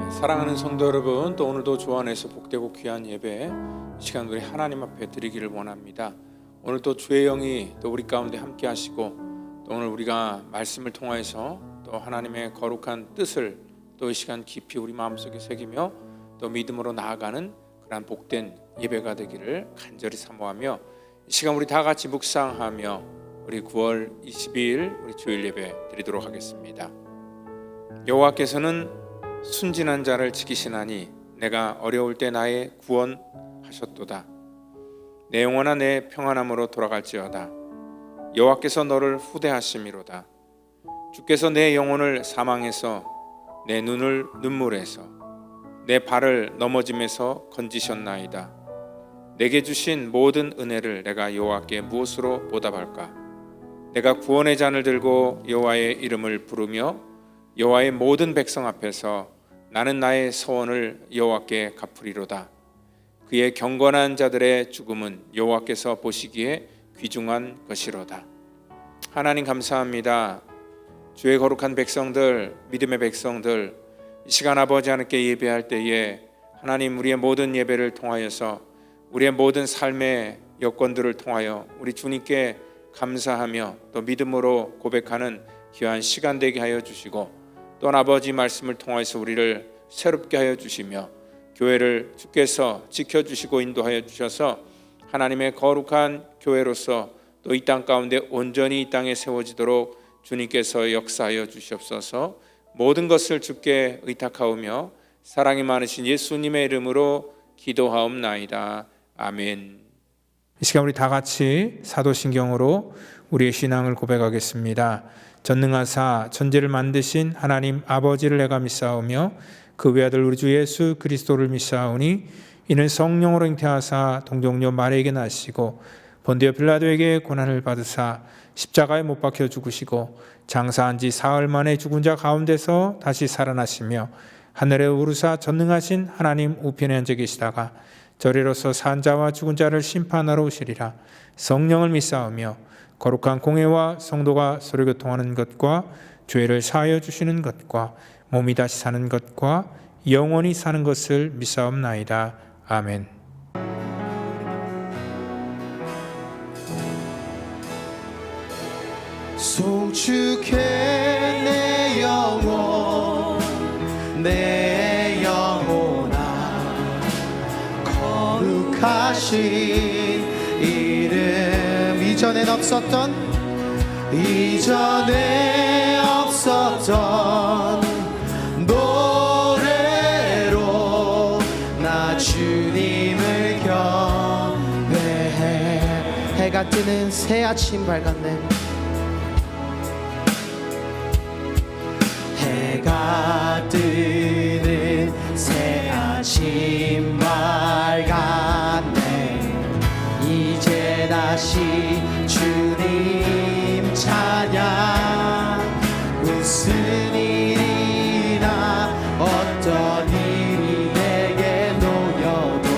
사랑하는 성도 여러분, 또 오늘도 주 안에서 복되고 귀한 예배 이 시간 우리 하나님 앞에 드리기를 원합니다. 오늘 또 주의 영이 또 우리 가운데 함께 하시고, 또 오늘 우리가 말씀을 통하여서 또 하나님의 거룩한 뜻을 또 이 시간 깊이 우리 마음속에 새기며 또 믿음으로 나아가는 그러한 복된 예배가 되기를 간절히 사모하며, 이 시간 우리 다 같이 묵상하며 우리 9월 22일 우리 주일 예배 드리도록 하겠습니다. 여호와께서는 순진한 자를 지키시나니 내가 어려울 때 나의 구원하셨도다. 내 영혼아 내 평안함으로 돌아갈지어다. 여호와께서 너를 후대하심이로다. 주께서 내 영혼을 사망에서, 내 눈을 눈물에서, 내 발을 넘어짐에서 건지셨나이다. 내게 주신 모든 은혜를 내가 여호와께 무엇으로 보답할까? 내가 구원의 잔을 들고 여호와의 이름을 부르며 여호와의 모든 백성 앞에서 나는 나의 서원을 여호와께 갚으리로다. 그의 경건한 자들의 죽음은 여호와께서 보시기에 귀중한 것이로다. 하나님 감사합니다. 주의 거룩한 백성들, 믿음의 백성들, 이 시간 아버지 하나님께 예배할 때에 하나님 우리의 모든 예배를 통하여서 우리의 모든 삶의 여건들을 통하여 우리 주님께 감사하며 또 믿음으로 고백하는 귀한 시간 되게 하여 주시고, 또한 아버지 말씀을 통해서 우리를 새롭게 하여 주시며 교회를 주께서 지켜주시고 인도하여 주셔서 하나님의 거룩한 교회로서 또 이 땅 가운데 온전히 이 땅에 세워지도록 주님께서 역사하여 주시옵소서. 모든 것을 주께 의탁하오며 사랑이 많으신 예수님의 이름으로 기도하옵나이다. 아멘. 이 시간 우리 다 같이 사도신경으로 우리의 신앙을 고백하겠습니다. 전능하사 천지를 만드신 하나님 아버지를 내가 믿사오며 그 외아들 우리 주 예수 그리스도를 믿사오니 이는 성령으로 잉태하사 동정녀 마리아에게 나시고 본디오 빌라도에게 고난을 받으사 십자가에 못 박혀 죽으시고 장사한 지 사흘 만에 죽은 자 가운데서 다시 살아나시며 하늘에 오르사 전능하신 하나님 우편에 앉아 계시다가 저리로서 산 자와 죽은 자를 심판하러 오시리라. 성령을 믿사오며 거룩한 공회와 성도가 서로 교통하는 것과 죄를 사하여 주시는 것과 몸이 다시 사는 것과 영원히 사는 것을 믿사옵나이다. 아멘. 송축해 내 영혼 내 영혼아 거룩하신 이름 이전에 없었던 노래로 나 주님을 경배해. 해가 뜨는 새 아침 밝았네. 해가 뜨는 새 아침 밝았네. 이제 다시 주님 찬양. 무슨 일이나 어떤 일이 내게 놓여도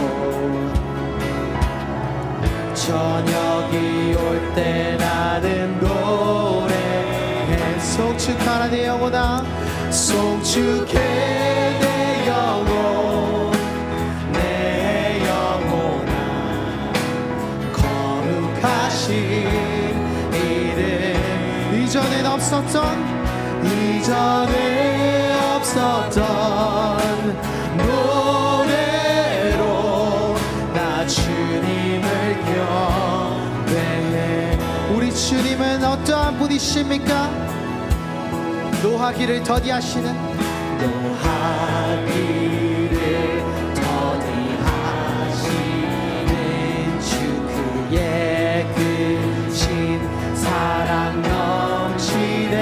저녁이 올 때 나는 노래해. 송축하라 내 영혼아 송축해 내 영혼 내 영혼아 거룩하신 이름 이전에 없었던 노래로 나 주님을 경배해. 우리 주님은 어떠한 분이십니까? 노하기를 더디하시는 주 그의 크신 사랑 넘치네.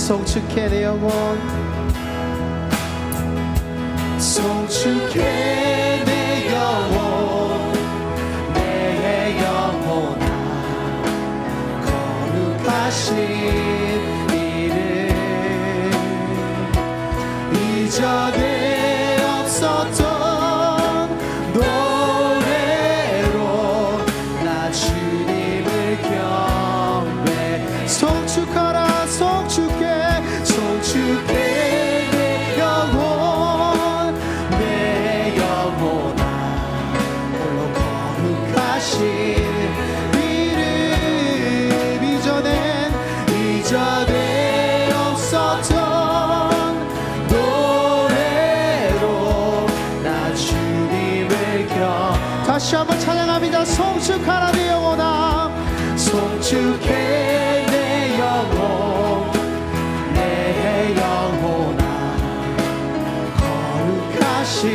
송축해 내 영혼 송축해 내 영혼 내 영혼아 거룩하신 이름 이전에 없었던 노래로 나 주님을 경배 송축하라 송축해 송축해 내 영혼 내 영혼아 홀로 거룩하신 이름 이전에 없었던 노래로 나 주님을 다시 한번 찬양합니다. 송축하라 내 영혼아 송축해 내 영혼 내 영혼아 거룩하신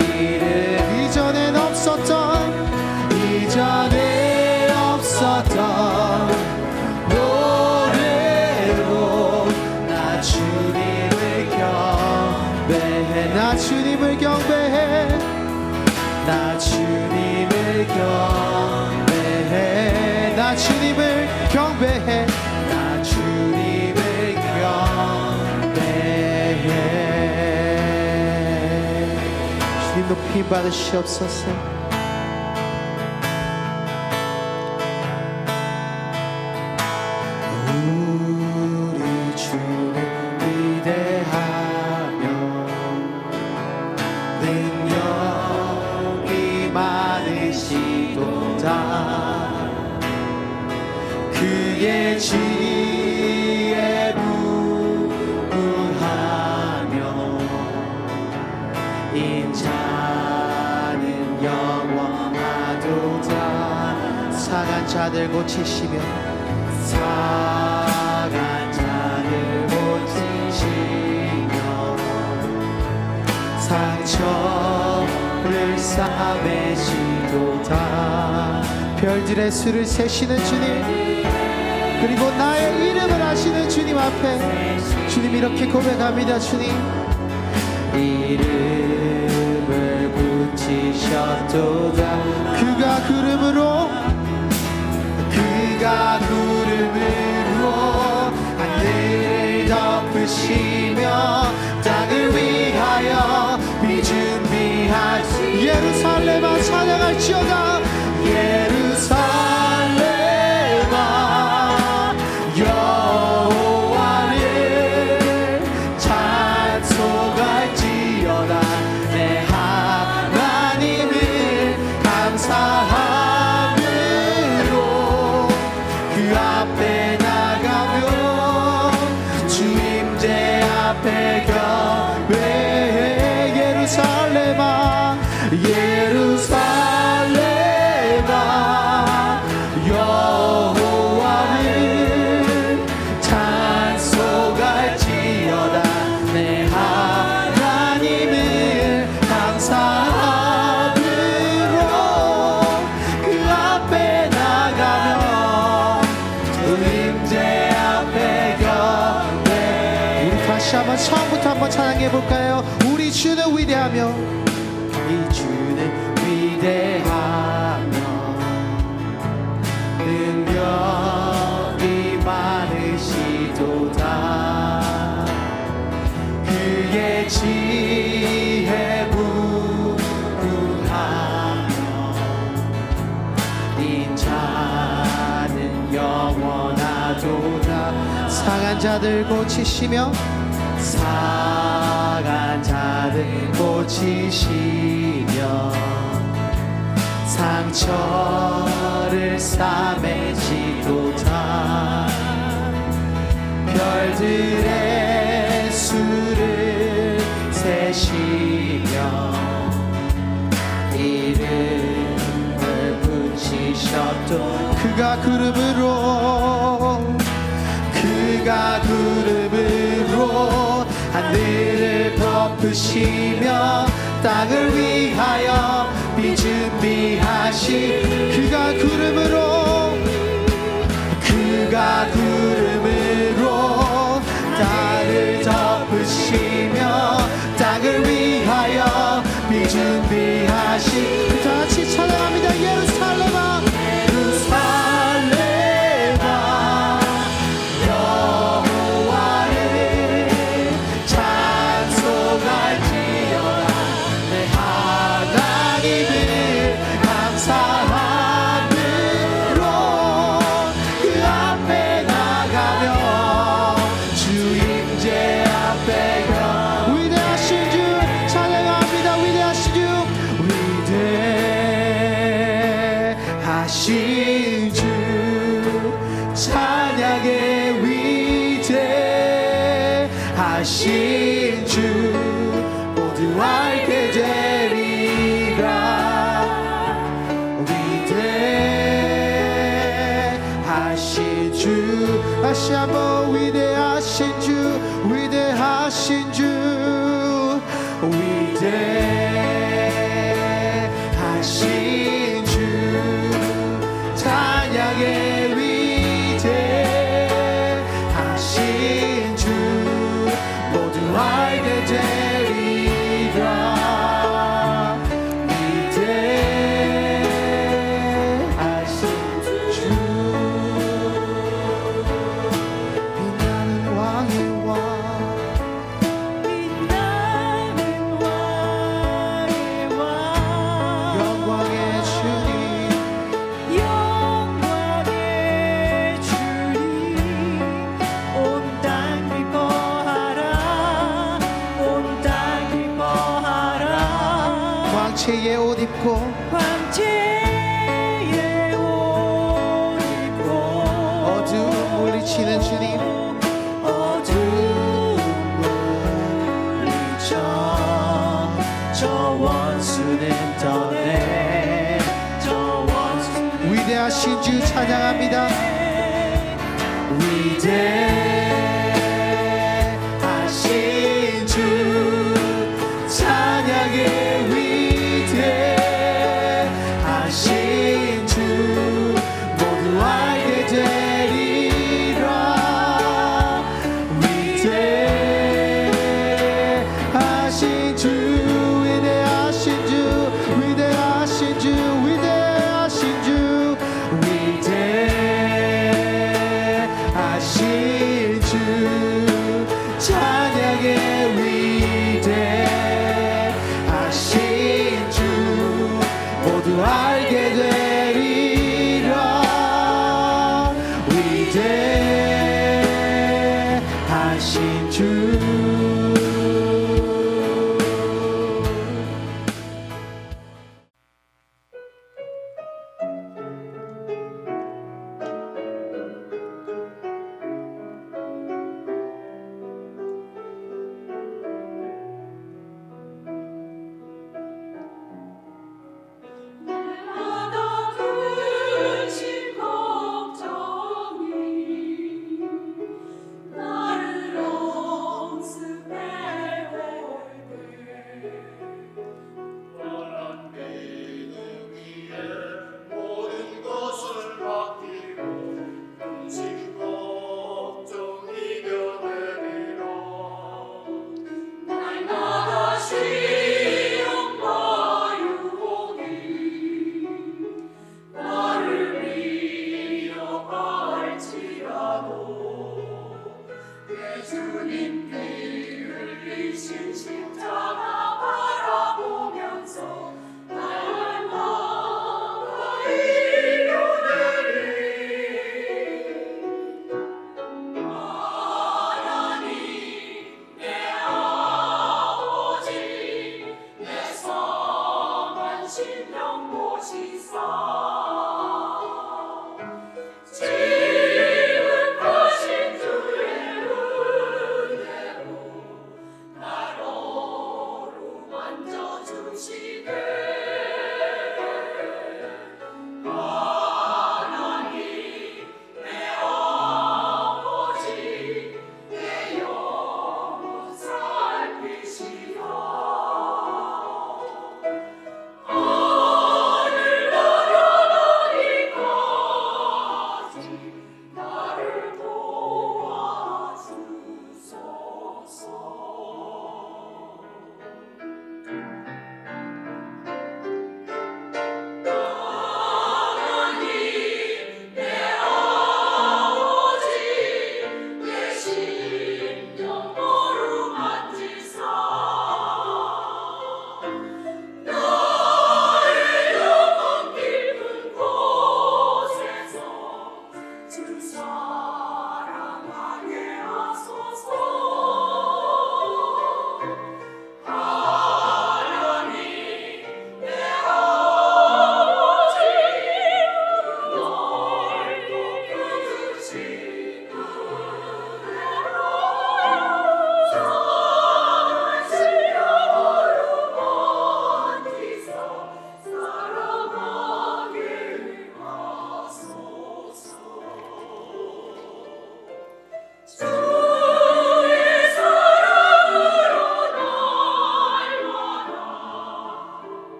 이름 이전에 없었던 노래로 나 주님을 경배해 나 주님을 경배해 나 주님을 경배해 나 주님을 경배해 나 주님을 경배해 주님 높이 받으시옵소서. 우리 주는 위대하며 능력이 많으시도다 그의 지혜 무궁하며 인자는 영원하도다 상한 자들 고치시며 상한 자들 고치시며 상처를 싸매시도다 별들의 수를 세시는 주님 그리고 나의 이름을 아시는 주님 앞에 주님 이렇게 고백합니다. 주님 이름을 붙이셨도다 그가 구름으로 하늘을 덮으시며 땅을 위하여 비준비하시 예루살렘아 찬양할지어다 예루살렘아 여호와를 찬송할지어다 내 하나님을 감사함으로 그 앞에 나가며 주임제 앞에 경배해 예루살렘아 예루살렘아 여호와를 찬송할지어다 내 하나님을 감사함으로 그 앞에 나가며 주임제 앞에 경배 우리 다시 한번 처음부터 한번 찬양해 볼까요? 우리 주는 위대하며 우리 주는 위대하며 능력이 많으시도다 그의 지혜 무궁하며 인자는 영원하도다 상한 자들 고치시며 상한 자들 고치시며 상처를 싸매시도다 별들의 수를 세시며 이름을 붙이셨도 그가 구름으로 하늘을 덮으시며 땅을 위하여 비준비하시 그가 구름으로 하신 주 모두 알게 되리라. 위대하신 주, 다시 한번 위대하신 주, 위대하신 주, 위대하신 주, 찬양의 위대하신 주 모두 알게 되리라. 위대하신 주, 빛나는 왕의 왕, 영광의 주님, 온 땅 기뻐하라, 온 땅 기뻐하라. 광채의 옷 입고 광채의 옷 입고 어두움 물리치는 주님, 어두움 물리쳐 저 원수는 떠내, 저 원수는 위대하신 주 찬양합니다. 위대하신 주, 찬양의 위대하신 주 모두 알게 되리라. 위대하신 주, 위대하신 주, 위대하신 주, 위대하신 주, 위대하신 주, 찬양의 위대하신 주 모두 알게 되리라. 위대하신 주. 날마다 근심 걱정이 나를 엄습니다.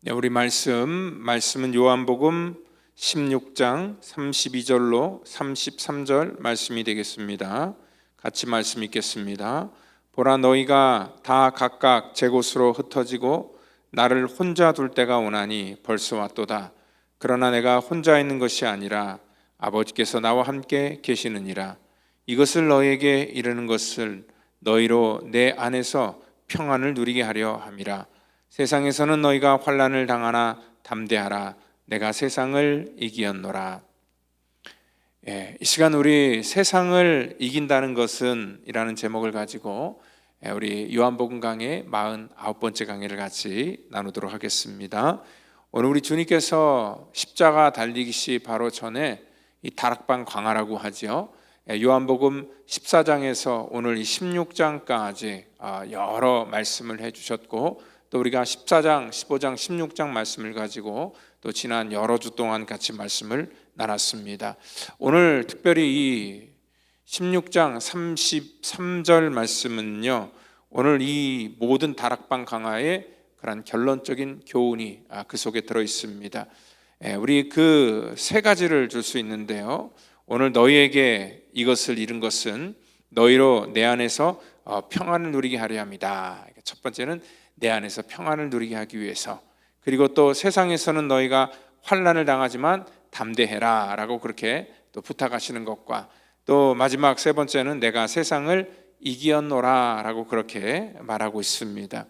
네, 우리 말씀은 요한복음 16장 32절로 33절 말씀이 되겠습니다. 같이 말씀 읽겠습니다. 보라, 너희가 다 각각 제 곳으로 흩어지고 나를 혼자 둘 때가 오나니 벌써 왔도다. 그러나 내가 혼자 있는 것이 아니라 아버지께서 나와 함께 계시느니라. 이것을 너희에게 이르는 것을 너희로 내 안에서 평안을 누리게 하려 함이라. 세상에서는 너희가 환난을 당하나 담대하라. 내가 세상을 이기었노라. 이 시간 우리 세상을 이긴다는 것은 이라는 제목을 가지고 우리 요한복음 강의 49번째 강의를 같이 나누도록 하겠습니다. 오늘 우리 주님께서 십자가 달리기시 바로 전에 이 다락방 광화라고 하죠. 요한복음 14장에서 오늘 이 16장까지 여러 말씀을 해주셨고, 또 우리가 14장, 15장, 16장 말씀을 가지고 또 지난 여러 주 동안 같이 말씀을 나눴습니다. 오늘 특별히 이 16장 33절 말씀은요, 오늘 이 모든 다락방 강화의 그런 결론적인 교훈이 그 속에 들어 있습니다. 우리 그 세 가지를 줄 수 있는데요, 오늘 너희에게 이것을 이룬 것은 너희로 내 안에서 평안을 누리게 하려 합니다. 첫 번째는 내 안에서 평안을 누리게 하기 위해서, 그리고 또 세상에서는 너희가 환난을 당하지만 담대해라 라고 그렇게 또 부탁하시는 것과, 또 마지막 세 번째는 내가 세상을 이기었노라 라고 그렇게 말하고 있습니다.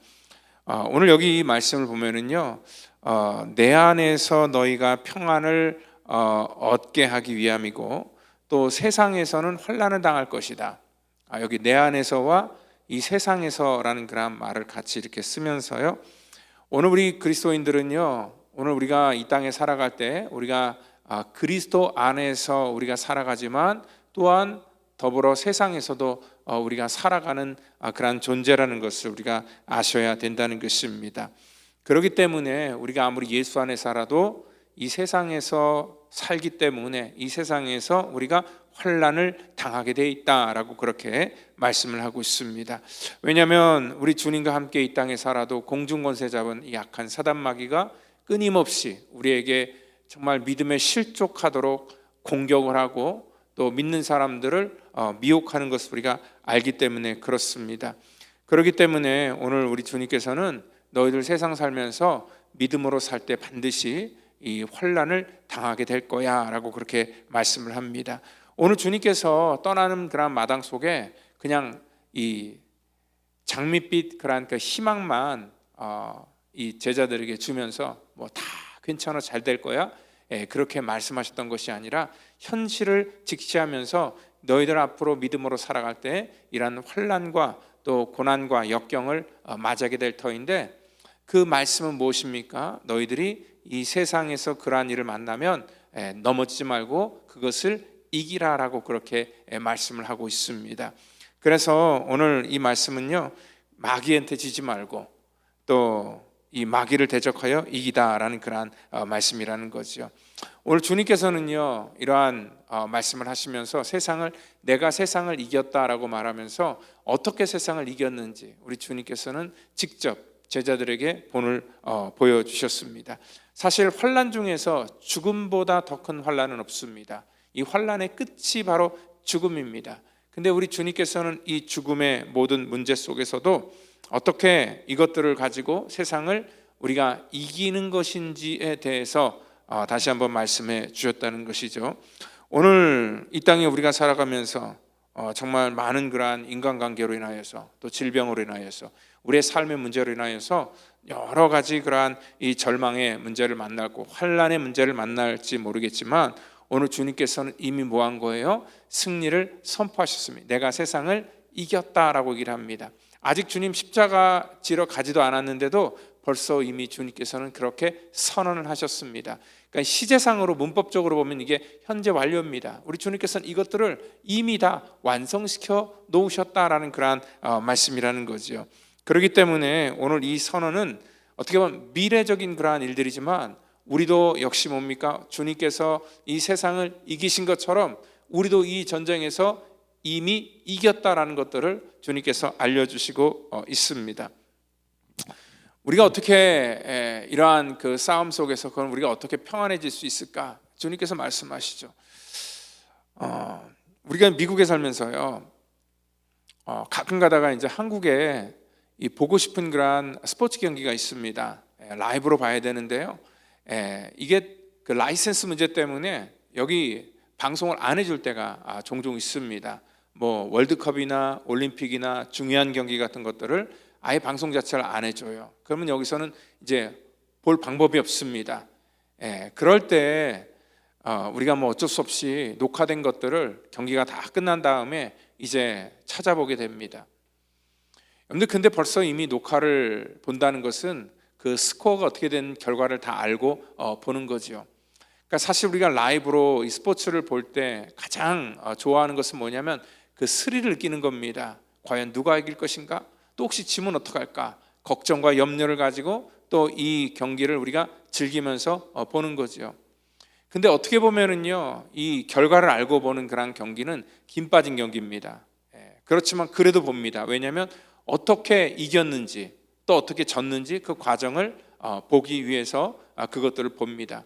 오늘 여기 이 말씀을 보면은요, 내 안에서 너희가 평안을 얻게 하기 위함이고, 또 세상에서는 환난을 당할 것이다. 여기 내 안에서와 이 세상에서라는 그런 말을 같이 이렇게 쓰면서요, 오늘 우리 그리스도인들은요, 오늘 우리가 이 땅에 살아갈 때 우리가 그리스도 안에서 우리가 살아가지만 또한 더불어 세상에서도 우리가 살아가는 그런 존재라는 것을 우리가 아셔야 된다는 것입니다. 그렇기 때문에 우리가 아무리 예수 안에 살아도 이 세상에서 살기 때문에 이 세상에서 우리가 환난을 당하게 돼 있다라고 그렇게 말씀을 하고 있습니다. 왜냐하면 우리 주님과 함께 이 땅에 살아도 공중권세 잡은 이 악한 사단 마귀가 끊임없이 우리에게 정말 믿음에 실족하도록 공격을 하고 또 믿는 사람들을 미혹하는 것을 우리가 알기 때문에 그렇습니다. 그렇기 때문에 오늘 우리 주님께서는 너희들 세상 살면서 믿음으로 살 때 반드시 이 환난을 당하게 될 거야 라고 그렇게 말씀을 합니다. 오늘 주님께서 떠나는 그런 마당 속에 그냥 이 장밋빛 그런 그 희망만 이 제자들에게 주면서 뭐 다 괜찮아, 잘 될 거야, 그렇게 말씀하셨던 것이 아니라 현실을 직시하면서 너희들 앞으로 믿음으로 살아갈 때 이러한 환난과 또 고난과 역경을 맞이하게 될 터인데, 그 말씀은 무엇입니까? 너희들이 이 세상에서 그러한 일을 만나면 넘어지지 말고 그것을 이기라라고 그렇게 말씀을 하고 있습니다. 그래서 오늘 이 말씀은요, 마귀한테 지지 말고 또 이 마귀를 대적하여 이기다라는 그러한 말씀이라는 거죠. 오늘 주님께서는요, 이러한 말씀을 하시면서 내가 세상을 이겼다라고 말하면서 어떻게 세상을 이겼는지 우리 주님께서는 직접 제자들에게 본을 보여주셨습니다. 사실 환난 중에서 죽음보다 더 큰 환난은 없습니다. 이 환난의 끝이 바로 죽음입니다. 근데 우리 주님께서는 이 죽음의 모든 문제 속에서도 어떻게 이것들을 가지고 세상을 우리가 이기는 것인지에 대해서 다시 한번 말씀해 주셨다는 것이죠. 오늘 이 땅에 우리가 살아가면서 정말 많은 그러한 인간관계로 인하여서 또 질병으로 인하여서 우리의 삶의 문제로 인하여서 여러 가지 그러한 이 절망의 문제를 만나고 환난의 문제를 만날지 모르겠지만, 오늘 주님께서는 이미 뭐 한 거예요? 승리를 선포하셨습니다. 내가 세상을 이겼다라고 얘기를 합니다. 아직 주님 십자가 지러 가지도 않았는데도 벌써 이미 주님께서는 그렇게 선언을 하셨습니다. 그러니까 시제상으로 문법적으로 보면 이게 현재 완료입니다. 우리 주님께서는 이것들을 이미 다 완성시켜 놓으셨다라는 그러한 말씀이라는 거죠. 그렇기 때문에 오늘 이 선언은 어떻게 보면 미래적인 그러한 일들이지만, 우리도 역시 뭡니까? 주님께서 이 세상을 이기신 것처럼 우리도 이 전쟁에서 이미 이겼다라는 것들을 주님께서 알려주시고 있습니다. 우리가 어떻게 이러한 그 싸움 속에서 그럼 우리가 어떻게 평안해질 수 있을까? 주님께서 말씀하시죠. 우리가 미국에 살면서요, 가끔 가다가 이제 한국에 이 보고 싶은 그런 스포츠 경기가 있습니다. 라이브로 봐야 되는데요. 이게 그 라이센스 문제 때문에 여기 방송을 안 해줄 때가 종종 있습니다. 뭐 월드컵이나 올림픽이나 중요한 경기 같은 것들을 아예 방송 자체를 안 해줘요. 그러면 여기서는 이제 볼 방법이 없습니다. 그럴 때 우리가 뭐 어쩔 수 없이 녹화된 것들을 경기가 다 끝난 다음에 이제 찾아보게 됩니다. 근데 벌써 이미 녹화를 본다는 것은 그 스코어가 어떻게 된 결과를 다 알고 보는 거죠. 그러니까 사실 우리가 라이브로 이 스포츠를 볼 때 가장 좋아하는 것은 뭐냐면 그 스릴을 느끼는 겁니다. 과연 누가 이길 것인가? 또 혹시 지면 어떡할까? 걱정과 염려를 가지고 또 이 경기를 우리가 즐기면서 보는 거죠. 근데 어떻게 보면은요, 이 결과를 알고 보는 그런 경기는 김 빠진 경기입니다. 그렇지만 그래도 봅니다. 왜냐하면 어떻게 이겼는지 또 어떻게 졌는지 그 과정을 보기 위해서 그것들을 봅니다.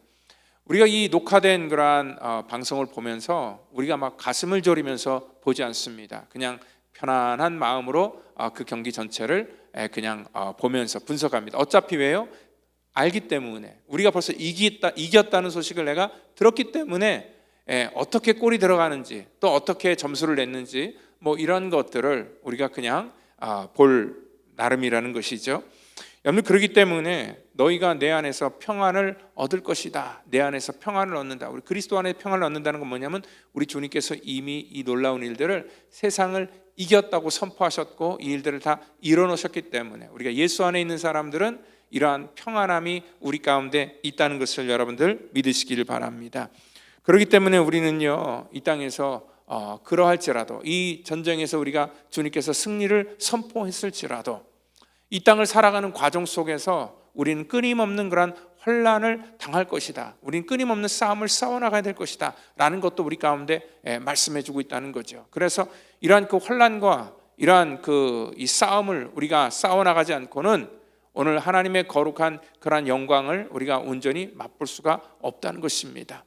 우리가 이 녹화된 그러한 방송을 보면서 우리가 막 가슴을 졸이면서 보지 않습니다. 그냥 편안한 마음으로 그 경기 전체를 그냥 보면서 분석합니다. 어차피 왜요? 알기 때문에, 우리가 벌써 이겼다는 소식을 내가 들었기 때문에 어떻게 골이 들어가는지 또 어떻게 점수를 냈는지 뭐 이런 것들을 우리가 그냥 볼 나름이라는 것이죠. 여러분, 그렇기 때문에 너희가 내 안에서 평안을 얻을 것이다. 내 안에서 평안을 얻는다. 우리 그리스도 안에 평안을 얻는다는 건 뭐냐면 우리 주님께서 이미 이 놀라운 일들을 세상을 이겼다고 선포하셨고 이 일들을 다 이뤄놓으셨기 때문에 우리가 예수 안에 있는 사람들은 이러한 평안함이 우리 가운데 있다는 것을 여러분들 믿으시기를 바랍니다. 그렇기 때문에 우리는요, 이 땅에서 그러할지라도 이 전쟁에서 우리가 주님께서 승리를 선포했을지라도 이 땅을 살아가는 과정 속에서 우리는 끊임없는 그런 혼란을 당할 것이다. 우리는 끊임없는 싸움을 싸워나가야 될 것이다 라는 것도 우리 가운데 말씀해주고 있다는 거죠. 그래서 이러한 그 혼란과 이러한 이 싸움을 우리가 싸워나가지 않고는 오늘 하나님의 거룩한 그러한 영광을 우리가 온전히 맛볼 수가 없다는 것입니다.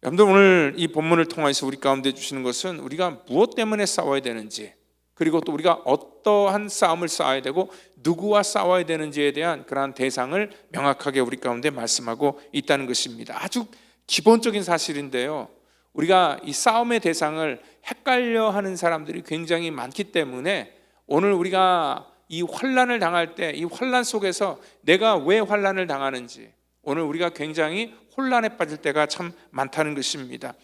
여러분들, 오늘 이 본문을 통해서 우리 가운데 주시는 것은 우리가 무엇 때문에 싸워야 되는지, 그리고 또 우리가 어떠한 싸움을 싸워야 되고 누구와 싸워야 되는지에 대한 그러한 대상을 명확하게 우리 가운데 말씀하고 있다는 것입니다. 아주 기본적인 사실인데요, 우리가 이 싸움의 대상을 헷갈려하는 사람들이 굉장히 많기 때문에 오늘 우리가 이 환난을 당할 때 이 환난 속에서 내가 왜 환난을 당하는지, 오늘 우리가 굉장히 혼란에 빠질 때가 참 많다는 것입니다.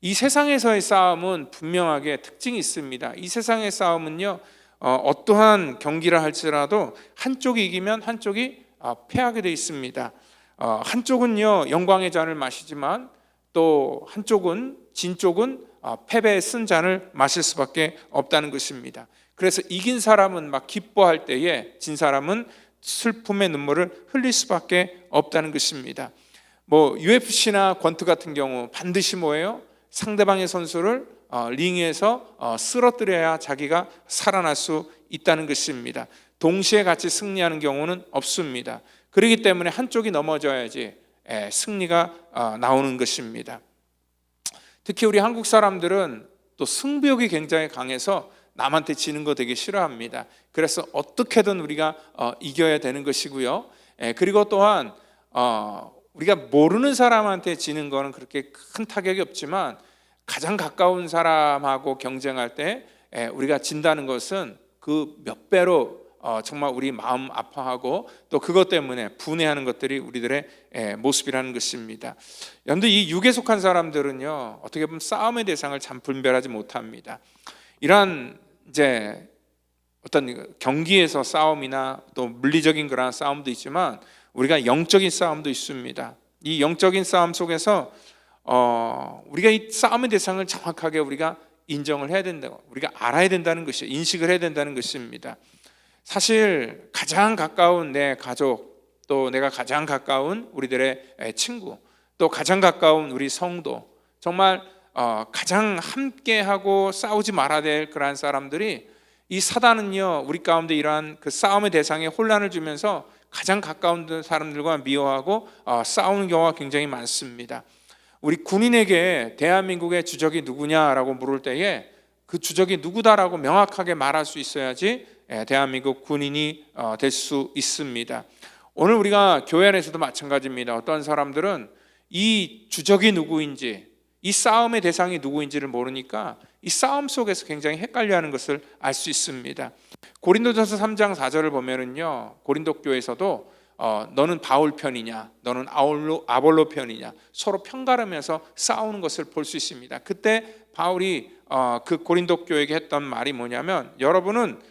이 세상에서의 싸움은 분명하게 특징이 있습니다. 이 세상의 싸움은요, 어떠한 경기를 할지라도 한쪽이 이기면 한쪽이 패하게 되어 있습니다. 한쪽은요 영광의 잔을 마시지만 또 한쪽은 진 쪽은 패배의 쓴 잔을 마실 수밖에 없다는 것입니다. 그래서 이긴 사람은 막 기뻐할 때에 진 사람은 슬픔의 눈물을 흘릴 수밖에 없다는 것입니다. 뭐 UFC나 권투 같은 경우 반드시 뭐예요? 상대방의 선수를 링에서 쓰러뜨려야 자기가 살아날 수 있다는 것입니다. 동시에 같이 승리하는 경우는 없습니다. 그렇기 때문에 한쪽이 넘어져야지 승리가 나오는 것입니다. 특히 우리 한국 사람들은 또 승부욕이 굉장히 강해서 남한테 지는 거 되게 싫어합니다. 그래서 어떻게든 우리가 이겨야 되는 것이고요. 그리고 또한 우리가 모르는 사람한테 지는 거는 그렇게 큰 타격이 없지만 가장 가까운 사람하고 경쟁할 때 우리가 진다는 것은 그 몇 배로 정말 우리 마음 아파하고 또 그것 때문에 분해하는 것들이 우리들의 모습이라는 것입니다. 여러분들, 이 육에 속한 사람들은요 어떻게 보면 싸움의 대상을 참 분별하지 못합니다. 이러한 이제 어떤 경기에서 싸움이나 또 물리적인 그런 싸움도 있지만 우리가 영적인 싸움도 있습니다. 이 영적인 싸움 속에서 우리가 이 싸움의 대상을 정확하게 우리가 인정을 해야 된다고, 우리가 알아야 된다는 것이에요. 인식을 해야 된다는 것입니다. 사실 가장 가까운 내 가족, 또 내가 가장 가까운 우리들의 친구, 또 가장 가까운 우리 성도, 정말 가장 함께하고 싸우지 말아야 될 그러한 사람들이, 이 사단은요 우리 가운데 이러한 그 싸움의 대상에 혼란을 주면서 가장 가까운 사람들과 미워하고 싸우는 경우가 굉장히 많습니다. 우리 군인에게 대한민국의 주적이 누구냐라고 물을 때에 그 주적이 누구다라고 명확하게 말할 수 있어야지 대한민국 군인이 될 수 있습니다. 오늘 우리가 교회 안에서도 마찬가지입니다. 어떤 사람들은 이 주적이 누구인지, 이 싸움의 대상이 누구인지를 모르니까 이 싸움 속에서 굉장히 헷갈려하는 것을 알 수 있습니다. 고린도전서 3장 4절을 보면은요, 고린도 교회에서도 너는 바울 편이냐, 너는 아볼로 편이냐, 서로 편가르면서 싸우는 것을 볼 수 있습니다. 그때 바울이 그 고린도 교회에게 했던 말이 뭐냐면, 여러분은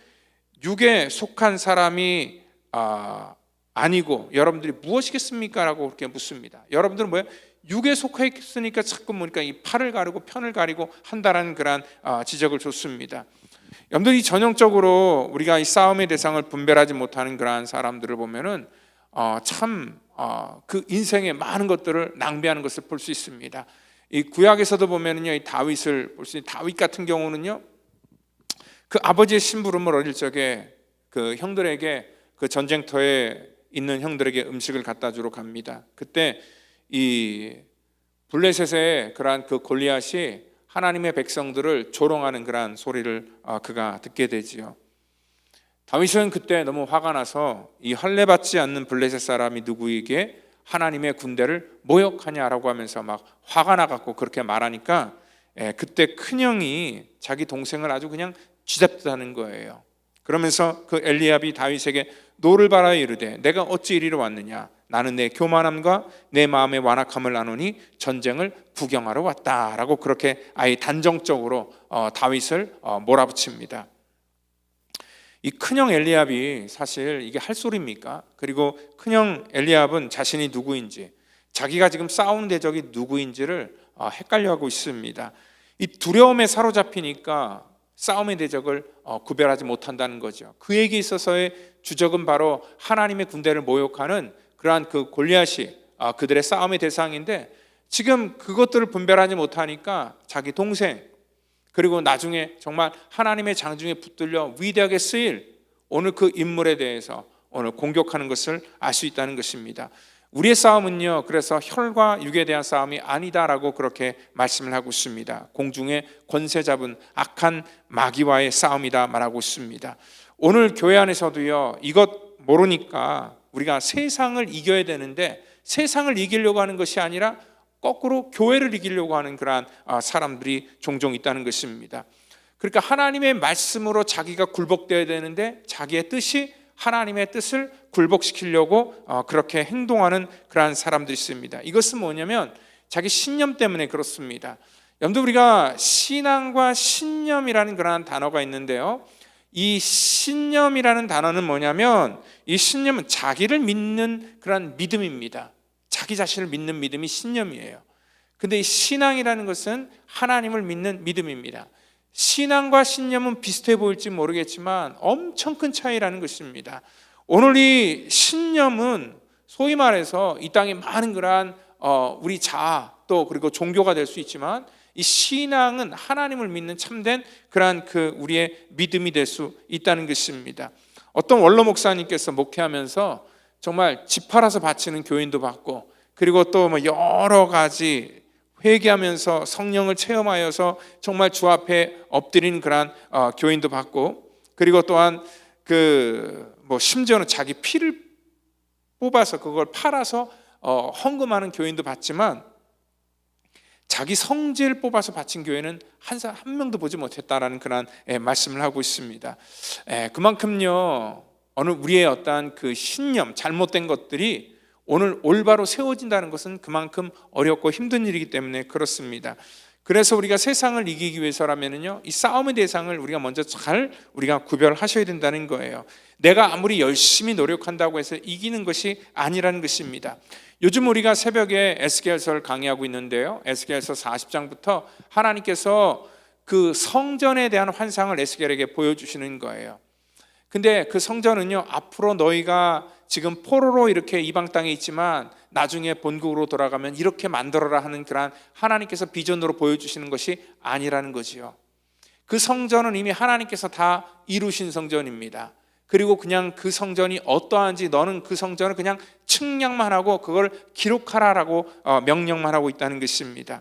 육에 속한 사람이 아니고 여러분들이 무엇이겠습니까? 라고 그렇게 묻습니다. 여러분들은 뭐예요? 육에 속해 있으니까 자꾸 보니까 이 팔을 가리고 편을 가리고 한다라는 그런 지적을 줬습니다. 여러분들이 전형적으로 우리가 이 싸움의 대상을 분별하지 못하는 그러한 사람들을 보면은 그 인생의 많은 것들을 낭비하는 것을 볼 수 있습니다. 이 구약에서도 보면은요, 이 다윗을 볼 수 있는 다윗 같은 경우는요, 그 아버지의 심부름을 어릴 적에 그 형들에게 그 전쟁터에 있는 형들에게 음식을 갖다 주러 갑니다. 그때 이 블레셋의 그러한 그 골리앗이 하나님의 백성들을 조롱하는 그러한 소리를 그가 듣게 되지요. 다윗은 그때 너무 화가 나서 이 할례받지 않는 블레셋 사람이 누구에게 하나님의 군대를 모욕하냐라고 하면서 막 화가 나갖고 그렇게 말하니까 그때 큰형이 자기 동생을 아주 그냥 쥐잡다는 거예요. 그러면서 그 엘리압이 다윗에게 노를 바라여 이르되 내가 어찌 이리로 왔느냐, 나는 내 교만함과 내 마음의 완악함을 나누니 전쟁을 구경하러 왔다라고 그렇게 아예 단정적으로 다윗을 몰아붙입니다. 이 큰형 엘리압이 사실 이게 할 소리입니까? 그리고 큰형 엘리압은 자신이 누구인지, 자기가 지금 싸우는 대적이 누구인지를 헷갈려하고 있습니다. 이 두려움에 사로잡히니까 싸움의 대적을 구별하지 못한다는 거죠. 그에게 있어서의 주적은 바로 하나님의 군대를 모욕하는 그러한 그 골리앗이 그들의 싸움의 대상인데, 지금 그것들을 분별하지 못하니까 자기 동생, 그리고 나중에 정말 하나님의 장중에 붙들려 위대하게 쓰일 오늘 그 인물에 대해서 오늘 공격하는 것을 알 수 있다는 것입니다. 우리의 싸움은요, 그래서 혈과 육에 대한 싸움이 아니다라고 그렇게 말씀을 하고 있습니다. 공중에 권세 잡은 악한 마귀와의 싸움이다 말하고 있습니다. 오늘 교회 안에서도요, 이것 모르니까 우리가 세상을 이겨야 되는데 세상을 이기려고 하는 것이 아니라 거꾸로 교회를 이기려고 하는 그러한 사람들이 종종 있다는 것입니다. 그러니까 하나님의 말씀으로 자기가 굴복되어야 되는데 자기의 뜻이 하나님의 뜻을 굴복시키려고 그렇게 행동하는 그러한 사람들이 있습니다. 이것은 뭐냐면 자기 신념 때문에 그렇습니다. 여러분들, 우리가 신앙과 신념이라는 그러한 단어가 있는데요, 이 신념이라는 단어는 뭐냐면 이 신념은 자기를 믿는 그러한 믿음입니다. 자기 자신을 믿는 믿음이 신념이에요. 근데 이 신앙이라는 것은 하나님을 믿는 믿음입니다. 신앙과 신념은 비슷해 보일지 모르겠지만 엄청 큰 차이라는 것입니다. 오늘 이 신념은 소위 말해서 이 땅에 많은 그러한 우리 자아 또 그리고 종교가 될 수 있지만, 이 신앙은 하나님을 믿는 참된 그러한 그 우리의 믿음이 될 수 있다는 것입니다. 어떤 원로 목사님께서 목회하면서 정말 집 팔아서 바치는 교인도 받고, 그리고 또 뭐 여러 가지 회개하면서 성령을 체험하여서 정말 주 앞에 엎드리는 그러한 교인도 받고, 그리고 또한 뭐 심지어는 자기 피를 뽑아서 그걸 팔아서 헌금하는 교인도 받지만, 자기 성질 뽑아서 바친 교회는 한 명도 보지 못했다라는 그런 말씀을 하고 있습니다. 그만큼요, 어느 우리의 어떤 그 신념, 잘못된 것들이 오늘 올바로 세워진다는 것은 그만큼 어렵고 힘든 일이기 때문에 그렇습니다. 그래서 우리가 세상을 이기기 위해서라면요, 이 싸움의 대상을 우리가 먼저 잘 구별하셔야 된다는 거예요. 내가 아무리 열심히 노력한다고 해서 이기는 것이 아니라는 것입니다. 요즘 우리가 새벽에 에스겔서를 강의하고 있는데요, 에스겔서 40장부터 하나님께서 그 성전에 대한 환상을 에스겔에게 보여주시는 거예요. 근데 그 성전은요, 앞으로 너희가 지금 포로로 이렇게 이방 땅에 있지만 나중에 본국으로 돌아가면 이렇게 만들어라 하는 그런 하나님께서 비전으로 보여주시는 것이 아니라는 거지요. 그 성전은 이미 하나님께서 다 이루신 성전입니다. 그리고 그냥 그 성전이 어떠한지 너는 그 성전을 그냥 측량만 하고 그걸 기록하라라고 명령만 하고 있다는 것입니다.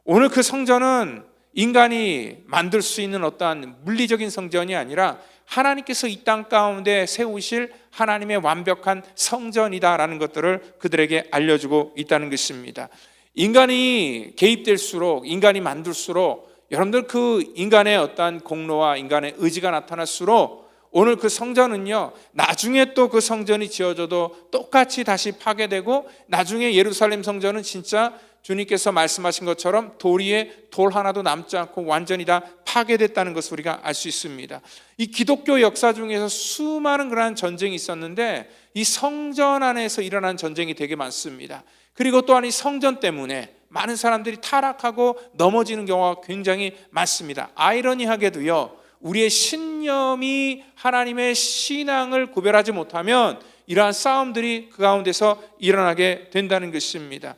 오늘 그 성전은 인간이 만들 수 있는 어떠한 물리적인 성전이 아니라 하나님께서 이 땅 가운데 세우실 하나님의 완벽한 성전이다라는 것들을 그들에게 알려주고 있다는 것입니다. 인간이 개입될수록, 인간이 만들수록 여러분들 그 인간의 어떠한 공로와 인간의 의지가 나타날수록 오늘 그 성전은요, 나중에 또 그 성전이 지어져도 똑같이 다시 파괴되고, 나중에 예루살렘 성전은 진짜 주님께서 말씀하신 것처럼 돌 위에 돌 하나도 남지 않고 완전히 다 파괴됐다는 것을 우리가 알 수 있습니다. 이 기독교 역사 중에서 수많은 그러한 전쟁이 있었는데 이 성전 안에서 일어난 전쟁이 되게 많습니다. 그리고 또한 이 성전 때문에 많은 사람들이 타락하고 넘어지는 경우가 굉장히 많습니다. 아이러니하게도요, 우리의 신념이 하나님의 신앙을 구별하지 못하면 이러한 싸움들이 그 가운데서 일어나게 된다는 것입니다.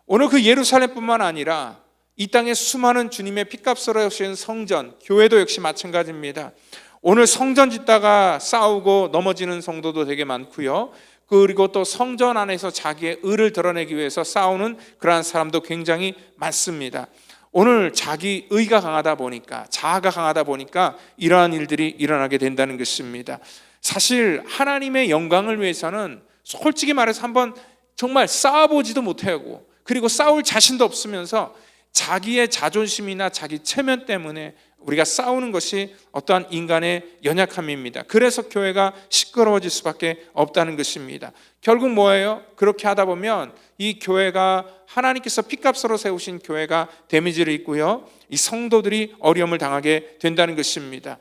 오늘 그 예루살렘뿐만 아니라 이 땅에 수많은 주님의 핏값으로 오신 성전, 교회도 역시 마찬가지입니다. 오늘 성전 짓다가 싸우고 넘어지는 성도도 되게 많고요, 그리고 또 성전 안에서 자기의 의를 드러내기 위해서 싸우는 그러한 사람도 굉장히 많습니다. 오늘 자기 의가 강하다 보니까, 자아가 강하다 보니까 이러한 일들이 일어나게 된다는 것입니다. 사실 하나님의 영광을 위해서는 솔직히 말해서 한번 정말 싸워보지도 못하고, 그리고 싸울 자신도 없으면서 자기의 자존심이나 자기 체면 때문에 우리가 싸우는 것이 어떠한 인간의 연약함입니다. 그래서 교회가 시끄러워질 수밖에 없다는 것입니다. 결국 뭐예요? 그렇게 하다 보면 이 교회가, 하나님께서 핏값으로 세우신 교회가 데미지를 입고요, 이 성도들이 어려움을 당하게 된다는 것입니다.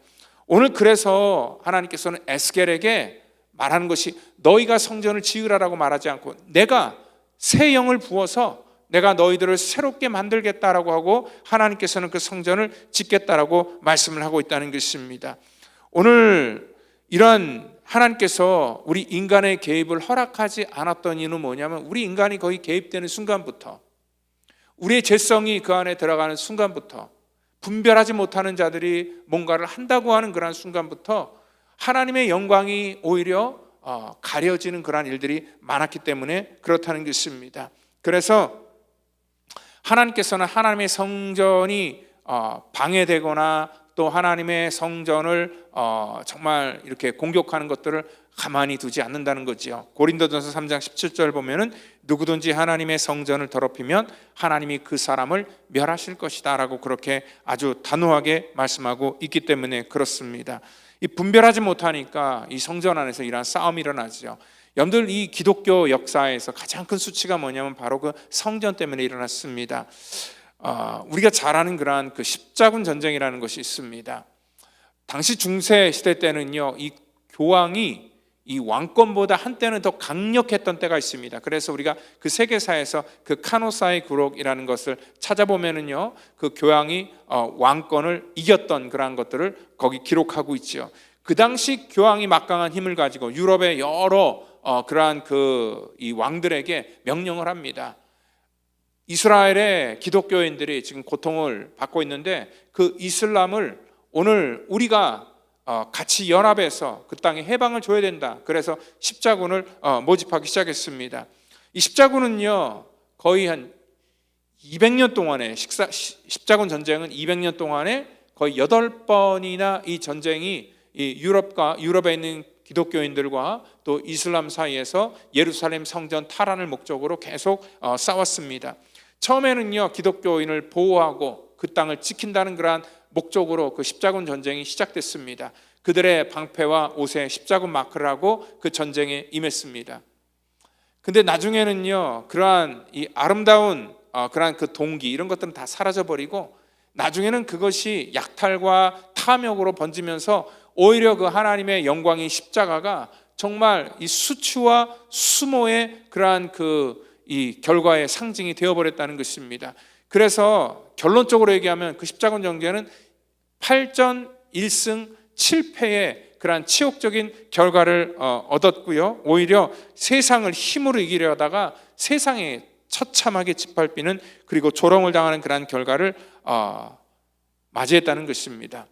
오늘 그래서 하나님께서는 에스겔에게 말하는 것이, 너희가 성전을 지으라라고 말하지 않고 내가 새 영을 부어서 내가 너희들을 새롭게 만들겠다라고 하고 하나님께서는 그 성전을 짓겠다라고 말씀을 하고 있다는 것입니다. 오늘 이런 하나님께서 우리 인간의 개입을 허락하지 않았던 이유는 뭐냐면, 우리 인간이 거의 개입되는 순간부터, 우리의 죄성이 그 안에 들어가는 순간부터, 분별하지 못하는 자들이 뭔가를 한다고 하는 그런 순간부터 하나님의 영광이 오히려 가려지는 그런 일들이 많았기 때문에 그렇다는 것입니다. 그래서 하나님께서는 하나님의 성전이 방해되거나 또 하나님의 성전을 정말 이렇게 공격하는 것들을 가만히 두지 않는다는 거지요. 고린도전서 3장 17절 보면은 누구든지 하나님의 성전을 더럽히면 하나님이 그 사람을 멸하실 것이다 라고 그렇게 아주 단호하게 말씀하고 있기 때문에 그렇습니다. 이 분별하지 못하니까 이 성전 안에서 이러한 싸움이 일어나죠. 여러분들, 이 기독교 역사에서 가장 큰 수치가 뭐냐면 바로 그 성전 때문에 일어났습니다. 우리가 잘 아는 그러한 그 십자군 전쟁이라는 것이 있습니다. 당시 중세 시대 때는요, 이 교황이 이 왕권보다 한때는 더 강력했던 때가 있습니다. 그래서 우리가 그 세계사에서 그 카노사의 구록이라는 것을 찾아보면은요, 그 교황이 왕권을 이겼던 그러한 것들을 거기 기록하고 있죠. 그 당시 교황이 막강한 힘을 가지고 유럽의 여러 그러한 이 왕들에게 명령을 합니다. 이스라엘의 기독교인들이 지금 고통을 받고 있는데 그 이슬람을 오늘 우리가 같이 연합해서 그 땅에 해방을 줘야 된다. 그래서 십자군을 모집하기 시작했습니다. 이 십자군은요, 거의 한 200년 동안에, 십자군 전쟁은 200년 동안에 거의 8번이나 이 전쟁이 이 유럽에 있는 기독교인들과 또 이슬람 사이에서 예루살렘 성전 탈환을 목적으로 계속 싸웠습니다. 처음에는요, 기독교인을 보호하고 그 땅을 지킨다는 그러한 목적으로 그 십자군 전쟁이 시작됐습니다. 그들의 방패와 옷에 십자군 마크를 하고 그 전쟁에 임했습니다. 근데 나중에는요, 그러한 이 아름다운 그러한 그 동기, 이런 것들은 다 사라져버리고 나중에는 그것이 약탈과 탐욕으로 번지면서 오히려 그 하나님의 영광인 십자가가 정말 이 수치와 수모의 그러한 이 결과의 상징이 되어버렸다는 것입니다. 그래서 결론적으로 얘기하면 그 십자군 전쟁은 8전 1승 7패의 그러한 치욕적인 결과를 얻었고요, 오히려 세상을 힘으로 이기려 하다가 세상에 처참하게 짓밟히는, 그리고 조롱을 당하는 그러한 결과를 맞이했다는 것입니다.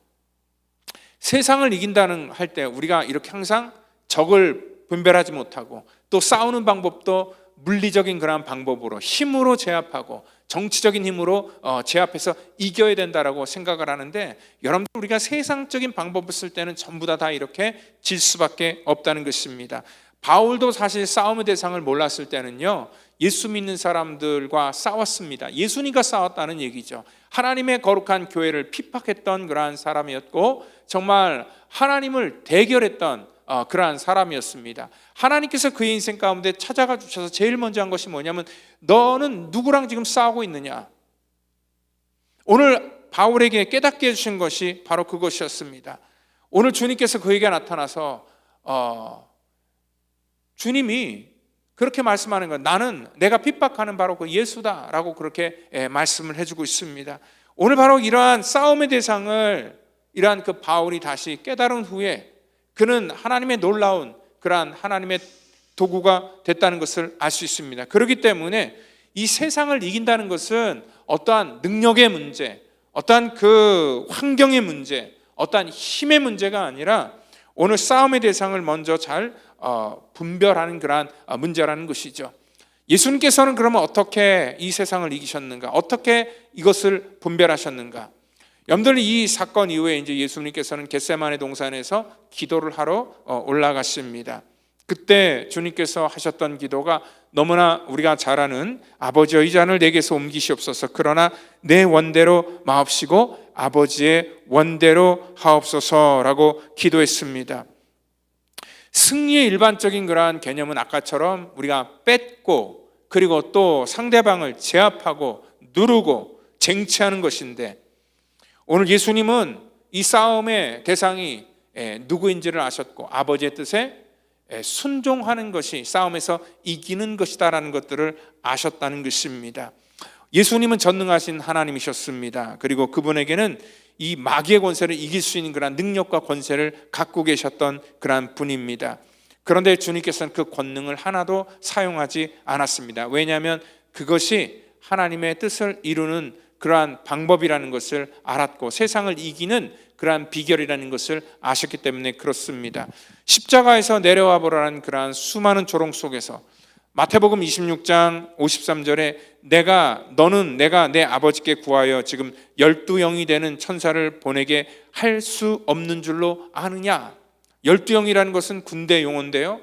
세상을 이긴다는 할 때 우리가 이렇게 항상 적을 분별하지 못하고 또 싸우는 방법도 물리적인 그런 방법으로 힘으로 제압하고 정치적인 힘으로 제압해서 이겨야 된다라고 생각을 하는데, 여러분들 우리가 세상적인 방법을 쓸 때는 전부 다 이렇게 질 수밖에 없다는 것입니다. 바울도 사실 싸움의 대상을 몰랐을 때는요, 예수 믿는 사람들과 싸웠습니다. 예수님과 싸웠다는 얘기죠. 하나님의 거룩한 교회를 핍박했던 그러한 사람이었고, 정말 하나님을 대결했던 그러한 사람이었습니다. 하나님께서 그의 인생 가운데 찾아가 주셔서 제일 먼저 한 것이 뭐냐면, 너는 누구랑 지금 싸우고 있느냐? 오늘 바울에게 깨닫게 해주신 것이 바로 그것이었습니다. 오늘 주님께서 그에게 나타나서 주님이 그렇게 말씀하는 건, 나는 내가 핍박하는 바로 그 예수다라고 그렇게 말씀을 해주고 있습니다. 오늘 바로 이러한 싸움의 대상을 이러한 그 바울이 다시 깨달은 후에 그는 하나님의 놀라운 그러한 하나님의 도구가 됐다는 것을 알 수 있습니다. 그렇기 때문에 이 세상을 이긴다는 것은 어떠한 능력의 문제, 어떠한 그 환경의 문제, 어떠한 힘의 문제가 아니라 오늘 싸움의 대상을 먼저 잘 분별하는 그러한 문제라는 것이죠. 예수님께서는 그러면 어떻게 이 세상을 이기셨는가? 어떻게 이것을 분별하셨는가? 여러분들, 이 사건 이후에 이제 예수님께서는 겟세마네 동산에서 기도를 하러 올라가십니다. 그때 주님께서 하셨던 기도가 너무나 우리가 잘 아는, 아버지여 이 잔을 내게서 옮기시옵소서, 그러나 내 원대로 마옵시고 아버지의 원대로 하옵소서라고 기도했습니다. 승리의 일반적인 그러한 개념은 아까처럼 우리가 뺏고 그리고 또 상대방을 제압하고 누르고 쟁취하는 것인데, 오늘 예수님은 이 싸움의 대상이 누구인지를 아셨고 아버지의 뜻에 순종하는 것이 싸움에서 이기는 것이다라는 것들을 아셨다는 것입니다. 예수님은 전능하신 하나님이셨습니다. 그리고 그분에게는 이 마귀의 권세를 이길 수 있는 그런 능력과 권세를 갖고 계셨던 그런 분입니다. 그런데 주님께서는 그 권능을 하나도 사용하지 않았습니다. 왜냐하면 그것이 하나님의 뜻을 이루는 그러한 방법이라는 것을 알았고 세상을 이기는 그러한 비결이라는 것을 아셨기 때문에 그렇습니다. 십자가에서 내려와 보라는 그러한 수많은 조롱 속에서 마태복음 26장 53절에 너는 내가 내 아버지께 구하여 지금 12영이 되는 천사를 보내게 할 수 없는 줄로 아느냐? 12영이라는 것은 군대 용어인데요,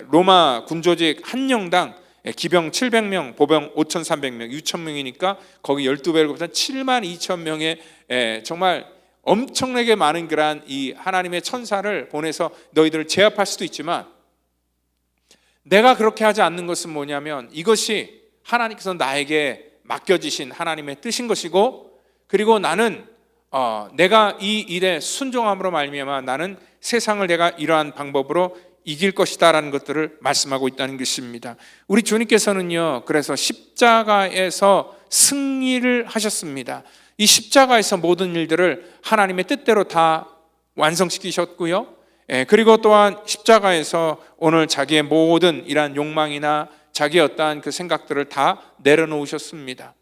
로마 군조직 한 영당 기병 700명, 보병 5,300명, 6,000명이니까 거기 12배를 곱해서 72,000명의 정말 엄청나게 많은 그러한 이 하나님의 천사를 보내서 너희들을 제압할 수도 있지만, 내가 그렇게 하지 않는 것은 뭐냐면 이것이 하나님께서 나에게 맡겨지신 하나님의 뜻인 것이고, 그리고 나는 내가 이 일에 순종함으로 말미암아 나는 세상을 내가 이러한 방법으로 이길 것이다라는 것들을 말씀하고 있다는 것입니다. 우리 주님께서는요, 그래서 십자가에서 승리를 하셨습니다. 이 십자가에서 모든 일들을 하나님의 뜻대로 다 완성시키셨고요, 그리고 또한 십자가에서 오늘 자기의 모든 이러한 욕망이나 자기의 어떠한 그 생각들을 다 내려놓으셨습니다.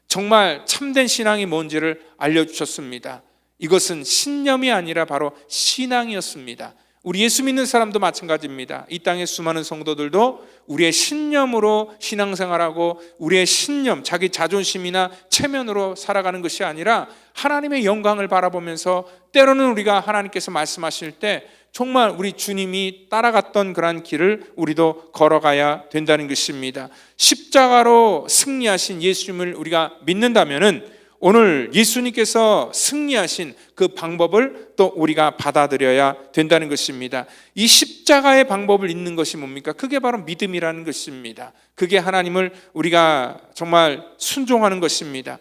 정말 참된 신앙이 뭔지를 알려주셨습니다. 이것은 신념이 아니라 바로 신앙이었습니다. 우리 예수 믿는 사람도 마찬가지입니다. 이 땅의 수많은 성도들도 우리의 신념으로 신앙생활하고 우리의 신념, 자기 자존심이나 체면으로 살아가는 것이 아니라 하나님의 영광을 바라보면서, 때로는 우리가 하나님께서 말씀하실 때 정말 우리 주님이 따라갔던 그러한 길을 우리도 걸어가야 된다는 것입니다. 십자가로 승리하신 예수님을 우리가 믿는다면은 오늘 예수님께서 승리하신 그 방법을 또 우리가 받아들여야 된다는 것입니다. 이 십자가의 방법을 잇는 것이 뭡니까? 그게 바로 믿음이라는 것입니다. 그게 하나님을 우리가 정말 순종하는 것입니다.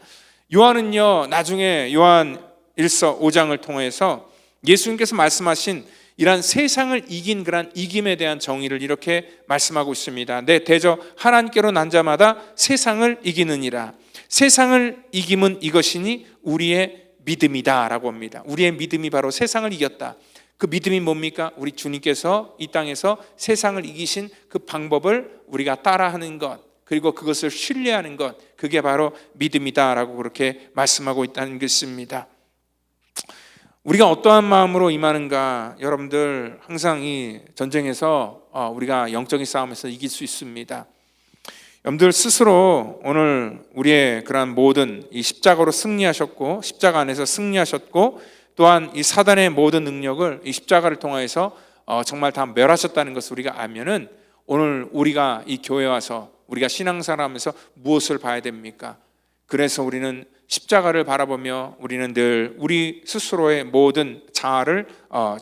요한은요, 나중에 요한 1서 5장을 통해서 예수님께서 말씀하신 이러한 세상을 이긴 그런 이김에 대한 정의를 이렇게 말씀하고 있습니다. 내 대저 하나님께로 난 자마다 세상을 이기느니라. 세상을 이김은 이것이니 우리의 믿음이다 라고 합니다. 우리의 믿음이 바로 세상을 이겼다. 그 믿음이 뭡니까? 우리 주님께서 이 땅에서 세상을 이기신 그 방법을 우리가 따라하는 것, 그리고 그것을 신뢰하는 것, 그게 바로 믿음이다 라고 그렇게 말씀하고 있다는 것입니다. 우리가 어떠한 마음으로 임하는가? 여러분들 항상 이 전쟁에서 우리가 영적인 싸움에서 이길 수 있습니다. 여러분들 스스로 오늘 우리의 그러한 모든 이 십자가로 승리하셨고 십자가 안에서 승리하셨고 또한 이 사단의 모든 능력을 이 십자가를 통해서 정말 다 멸하셨다는 것을 우리가 알면은 오늘 우리가 이 교회 와서 우리가 신앙생활하면서 무엇을 봐야 됩니까? 그래서 우리는 십자가를 바라보며 우리는 늘 우리 스스로의 모든 자아를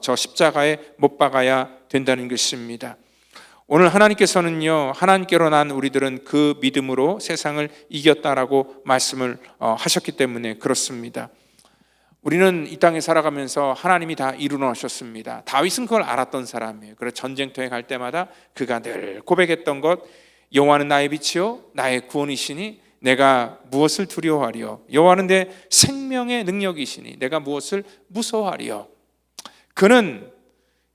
저 십자가에 못 박아야 된다는 것입니다. 오늘 하나님께서는요, 하나님께로 난 우리들은 그 믿음으로 세상을 이겼다라고 말씀을 하셨기 때문에 그렇습니다. 우리는 이 땅에 살아가면서 하나님이 다 이루어 놓으셨습니다. 다윗은 그걸 알았던 사람이에요. 그래서 전쟁터에 갈 때마다 그가 늘 고백했던 것, 여호와는 나의 빛이요 나의 구원이시니 내가 무엇을 두려워하리요? 여호와는 내 생명의 능력이시니 내가 무엇을 무서워하리요? 그는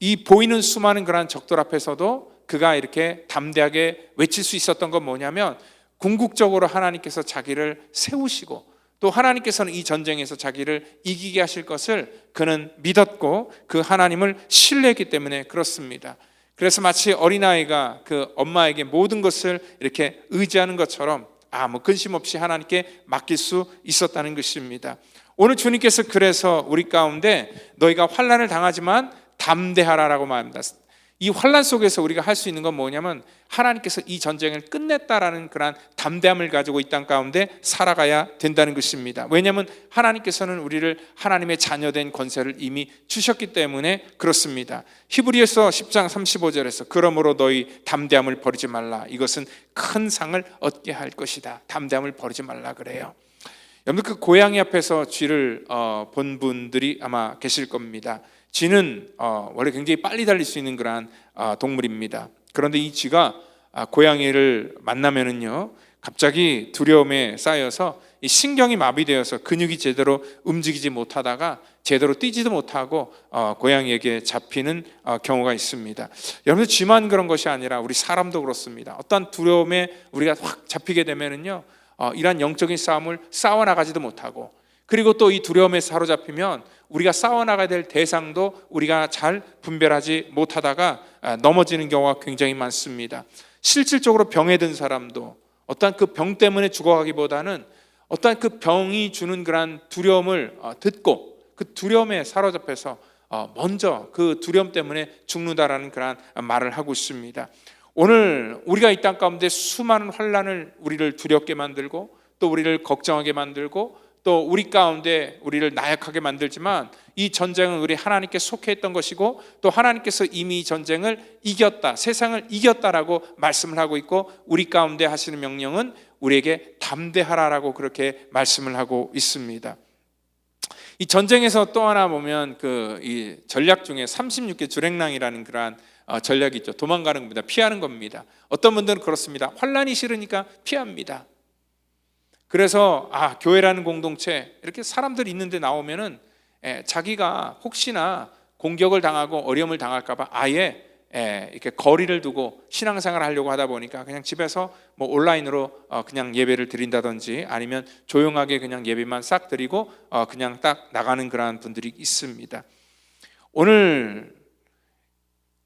이 보이는 수많은 그러한 적들 앞에서도 그가 이렇게 담대하게 외칠 수 있었던 건 뭐냐면 궁극적으로 하나님께서 자기를 세우시고 또 하나님께서는 이 전쟁에서 자기를 이기게 하실 것을 그는 믿었고 그 하나님을 신뢰했기 때문에 그렇습니다. 그래서 마치 어린아이가 그 엄마에게 모든 것을 이렇게 의지하는 것처럼 아무 근심 없이 하나님께 맡길 수 있었다는 것입니다. 오늘 주님께서 그래서 우리 가운데 너희가 환난을 당하지만 담대하라라고 말합니다. 이 환난 속에서 우리가 할 수 있는 건 뭐냐면 하나님께서 이 전쟁을 끝냈다라는 그런 담대함을 가지고 이 땅 가운데 살아가야 된다는 것입니다. 왜냐하면 하나님께서는 우리를 하나님의 자녀된 권세를 이미 주셨기 때문에 그렇습니다. 히브리서 10장 35절에서 그러므로 너희 담대함을 버리지 말라. 이것은 큰 상을 얻게 할 것이다. 담대함을 버리지 말라 그래요. 여러분 그 고양이 앞에서 쥐를 본 분들이 아마 계실 겁니다. 쥐는 원래 굉장히 빨리 달릴 수 있는 그러한 동물입니다. 그런데 이 쥐가 고양이를 만나면은요 갑자기 두려움에 쌓여서 이 신경이 마비되어서 근육이 제대로 움직이지 못하다가 제대로 뛰지도 못하고 고양이에게 잡히는 경우가 있습니다. 여러분들 쥐만 그런 것이 아니라 우리 사람도 그렇습니다. 어떤 두려움에 우리가 확 잡히게 되면은요 이러한 영적인 싸움을 싸워나가지도 못하고 그리고 또 이 두려움에 사로잡히면 우리가 싸워나가야 될 대상도 우리가 잘 분별하지 못하다가 넘어지는 경우가 굉장히 많습니다. 실질적으로 병에 든 사람도 어떤 그 병 때문에 죽어가기보다는 어떤 그 병이 주는 그런 두려움을 듣고 그 두려움에 사로잡혀서 먼저 그 두려움 때문에 죽는다라는 그런 말을 하고 있습니다. 오늘 우리가 이 땅 가운데 수많은 환난을 우리를 두렵게 만들고 또 우리를 걱정하게 만들고 또 우리 가운데 우리를 나약하게 만들지만 이 전쟁은 우리 하나님께 속해 있던 것이고 또 하나님께서 이미 이 전쟁을 이겼다, 세상을 이겼다라고 말씀을 하고 있고 우리 가운데 하시는 명령은 우리에게 담대하라라고 그렇게 말씀을 하고 있습니다. 이 전쟁에서 또 하나 보면 이 전략 중에 36개 주랭랑이라는 그러한 전략이 있죠. 도망가는 겁니다. 피하는 겁니다. 어떤 분들은 그렇습니다. 환난이 싫으니까 피합니다. 그래서 교회라는 공동체 이렇게 사람들이 있는데 나오면은 자기가 혹시나 공격을 당하고 어려움을 당할까봐 아예 이렇게 거리를 두고 신앙생활을 하려고 하다 보니까 그냥 집에서 뭐 온라인으로 그냥 예배를 드린다든지 아니면 조용하게 그냥 예배만 싹 드리고 그냥 딱 나가는 그러한 분들이 있습니다. 오늘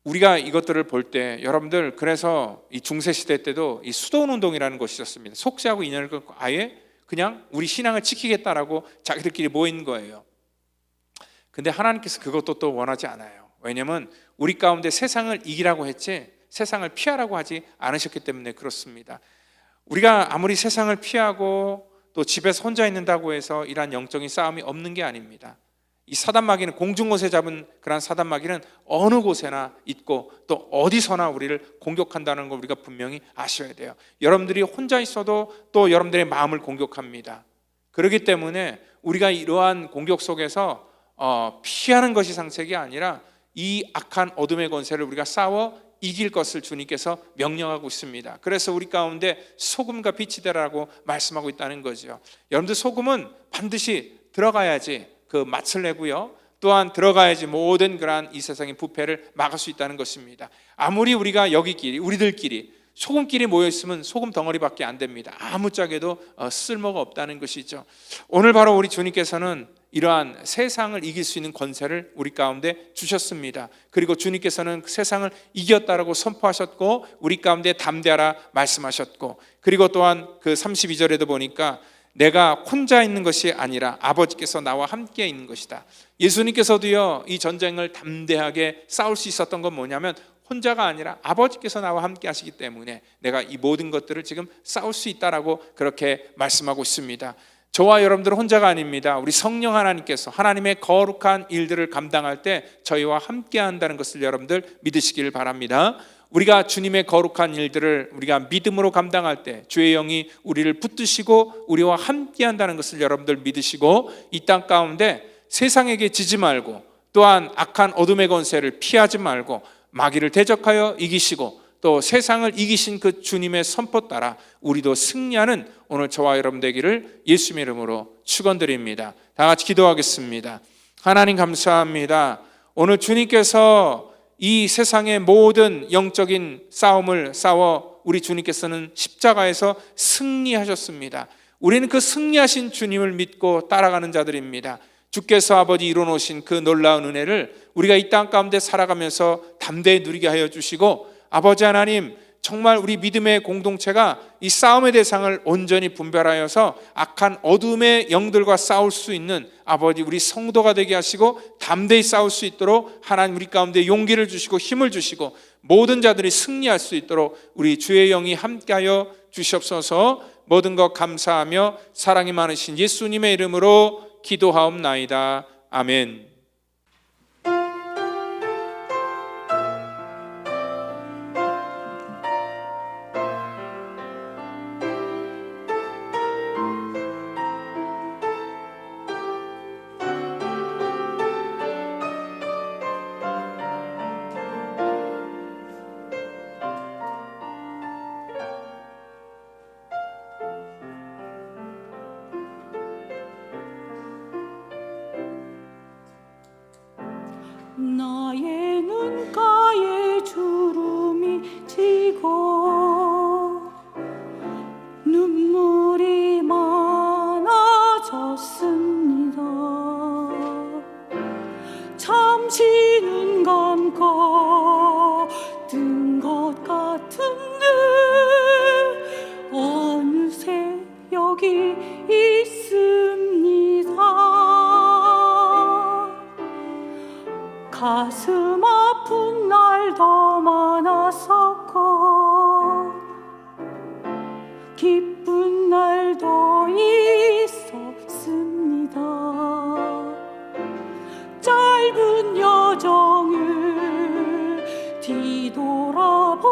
우리가 이것들을 볼 때 여러분들 그래서 이 중세시대 때도 이 수도원 운동이라는 것이 있었습니다. 속죄하고 인연을 끊고 아예 그냥 우리 신앙을 지키겠다라고 자기들끼리 모인 거예요. 근데 하나님께서 그것도 또 원하지 않아요. 왜냐하면 우리 가운데 세상을 이기라고 했지 세상을 피하라고 하지 않으셨기 때문에 그렇습니다. 우리가 아무리 세상을 피하고 또 집에서 혼자 있는다고 해서 이러한 영적인 싸움이 없는 게 아닙니다. 이 사단마귀는 공중곳에 잡은 그런 사단마귀는 어느 곳에나 있고 또 어디서나 우리를 공격한다는 걸 우리가 분명히 아셔야 돼요. 여러분들이 혼자 있어도 또 여러분들의 마음을 공격합니다. 그렇기 때문에 우리가 이러한 공격 속에서 피하는 것이 상책이 아니라 이 악한 어둠의 권세를 우리가 싸워 이길 것을 주님께서 명령하고 있습니다. 그래서 우리 가운데 소금과 빛이 되라고 말씀하고 있다는 거죠. 여러분들 소금은 반드시 들어가야지 그 맛을 내고요. 또한 들어가야지 모든 그러한 이 세상의 부패를 막을 수 있다는 것입니다. 아무리 우리가 여기끼리 우리들끼리 소금끼리 모여있으면 소금 덩어리밖에 안 됩니다. 아무짝에도 쓸모가 없다는 것이죠. 오늘 바로 우리 주님께서는 이러한 세상을 이길 수 있는 권세를 우리 가운데 주셨습니다. 그리고 주님께서는 세상을 이겼다라고 선포하셨고 우리 가운데 담대하라 말씀하셨고, 그리고 또한 그 32절에도 보니까 내가 혼자 있는 것이 아니라 아버지께서 나와 함께 있는 것이다. 예수님께서도요 이 전쟁을 담대하게 싸울 수 있었던 건 뭐냐면 혼자가 아니라 아버지께서 나와 함께 하시기 때문에 내가 이 모든 것들을 지금 싸울 수 있다라고 그렇게 말씀하고 있습니다. 저와 여러분들은 혼자가 아닙니다. 우리 성령 하나님께서 하나님의 거룩한 일들을 감당할 때 저희와 함께 한다는 것을 여러분들 믿으시길 바랍니다. 우리가 주님의 거룩한 일들을 우리가 믿음으로 감당할 때 주의 영이 우리를 붙드시고 우리와 함께 한다는 것을 여러분들 믿으시고, 이 땅 가운데 세상에게 지지 말고 또한 악한 어둠의 권세를 피하지 말고 마귀를 대적하여 이기시고 또 세상을 이기신 그 주님의 선포 따라 우리도 승리하는 오늘 저와 여러분 되기를 예수님의 이름으로 축원드립니다. 다 같이 기도하겠습니다. 하나님 감사합니다. 오늘 주님께서 이 세상의 모든 영적인 싸움을 싸워 우리 주님께서는 십자가에서 승리하셨습니다. 우리는 그 승리하신 주님을 믿고 따라가는 자들입니다. 주께서 아버지 이뤄놓으신 그 놀라운 은혜를 우리가 이 땅 가운데 살아가면서 담대히 누리게 하여 주시고, 아버지 하나님 정말 우리 믿음의 공동체가 이 싸움의 대상을 온전히 분별하여서 악한 어둠의 영들과 싸울 수 있는 아버지 우리 성도가 되게 하시고 담대히 싸울 수 있도록 하나님 우리 가운데 용기를 주시고 힘을 주시고 모든 자들이 승리할 수 있도록 우리 주의 영이 함께하여 주시옵소서. 모든 것 감사하며 사랑이 많으신 예수님의 이름으로 기도하옵나이다. 아멘. 나의 눈가에 주름이 지고 눈물이 많아졌습니다. 잠시 눈 감고 뜬 것 같은데 어느새 여기 있습니다. 가슴 아픈 날도 많았었고 기쁜 날도 있었습니다. 짧은 여정을 뒤돌아보니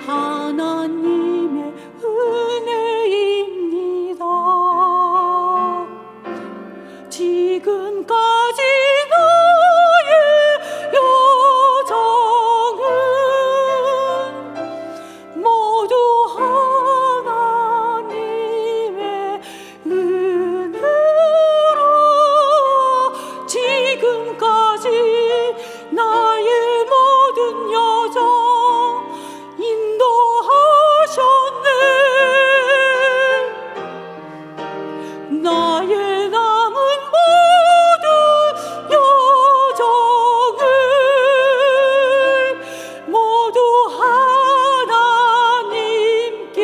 하나님의 은혜입니다. 지금까지 나의 남은 모든 여정을 모두 하나님께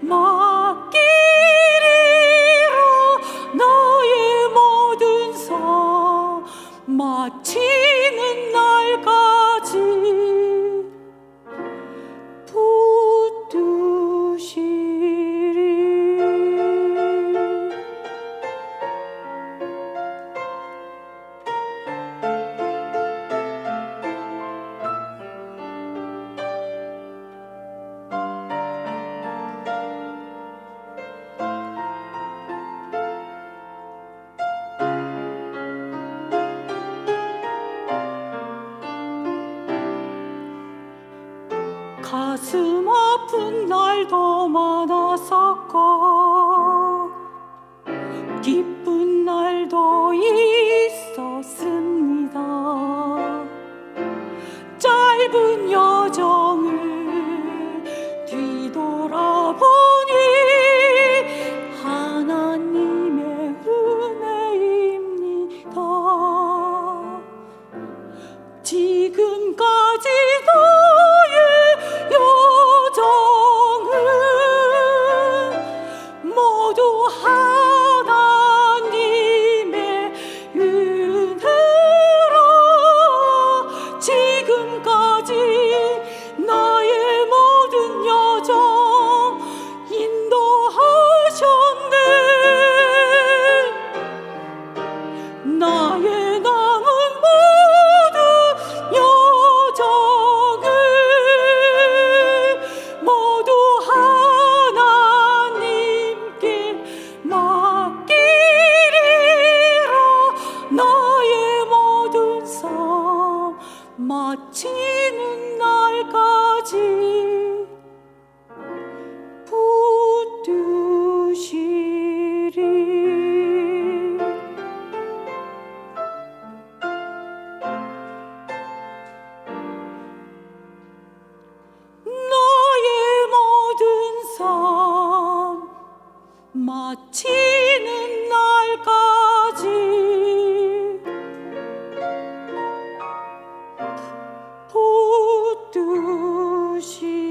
맡기리라. 나의 모든 삶 마치는 날까지 붙드시리. 가슴 아픈 날도 많았었고 기쁜 날도 있었습니다. 짧은 여정을 뒤돌아보니 하나님의 지금까지 나의 여정은 모두 하나님의 은혜라. 지금까지 나의 모든 여정 인도하셨네. 나의 남은 모든 여정을 모두 하나님께 맡기리라. 나의 모든 삶 마치는 날까지 붙드시리. 나의 모든 삶 마치는 날까지 붙드시리.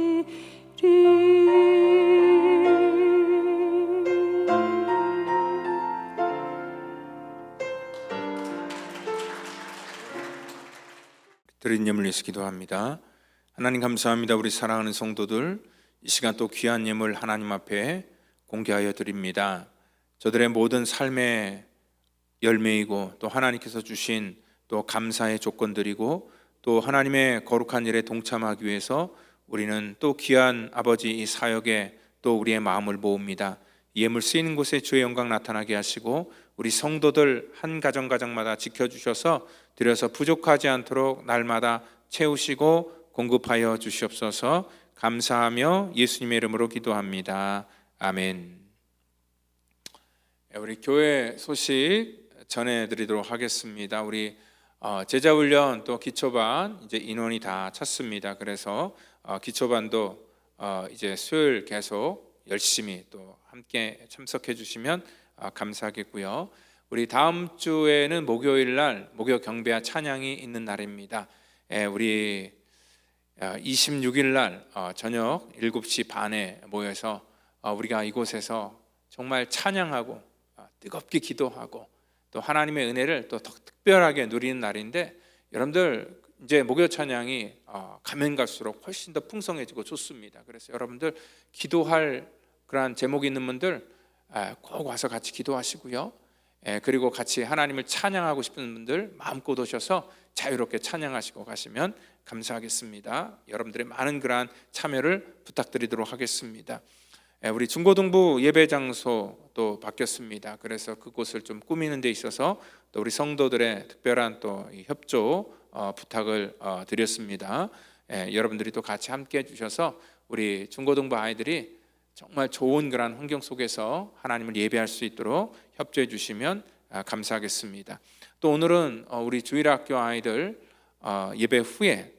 드린 예물 예수 기도합니다. 하나님 감사합니다. 우리 사랑하는 성도들, 이 시간 또 귀한 예물 하나님 앞에 공개하여 드립니다. 저들의 모든 삶의 열매이고 또 하나님께서 주신 또 감사의 조건들이고 또 하나님의 거룩한 일에 동참하기 위해서 우리는 또 귀한 아버지 이 사역에 또 우리의 마음을 모읍니다. 이 예물 쓰이는 곳에 주의 영광 나타나게 하시고 우리 성도들 한 가정 가정마다 지켜주셔서 드려서 부족하지 않도록 날마다 채우시고 공급하여 주시옵소서. 감사하며 예수님의 이름으로 기도합니다. 아멘. 우리 교회 소식 전해드리도록 하겠습니다. 우리 제자훈련 또 기초반 이제 인원이 다 찼습니다. 그래서 기초반도 이제 수요일 계속 열심히 또 함께 참석해 주시면 감사하겠고요. 우리 다음 주에는 목요일 날 목요 경배와 찬양이 있는 날입니다. 우리 26일 날 저녁 7시 반에 모여서 우리가 이곳에서 정말 찬양하고 뜨겁게 기도하고 또 하나님의 은혜를 또 더 특별하게 누리는 날인데, 여러분들 이제 목요 찬양이 가면 갈수록 훨씬 더 풍성해지고 좋습니다. 그래서 여러분들 기도할 그러한 제목이 있는 분들 꼭 와서 같이 기도하시고요. 그리고 같이 하나님을 찬양하고 싶은 분들 마음껏 오셔서 자유롭게 찬양하시고 가시면 감사하겠습니다. 여러분들의 많은 그러한 참여를 부탁드리도록 하겠습니다. 우리 중고등부 예배 장소 또 바뀌었습니다. 그래서 그곳을 좀 꾸미는 데 있어서 또 우리 성도들의 특별한 또 협조 부탁을 드렸습니다. 여러분들이 또 같이 함께 해주셔서 우리 중고등부 아이들이 정말 좋은 그런 환경 속에서 하나님을 예배할 수 있도록 협조해 주시면 감사하겠습니다. 또 오늘은 우리 주일학교 아이들 예배 후에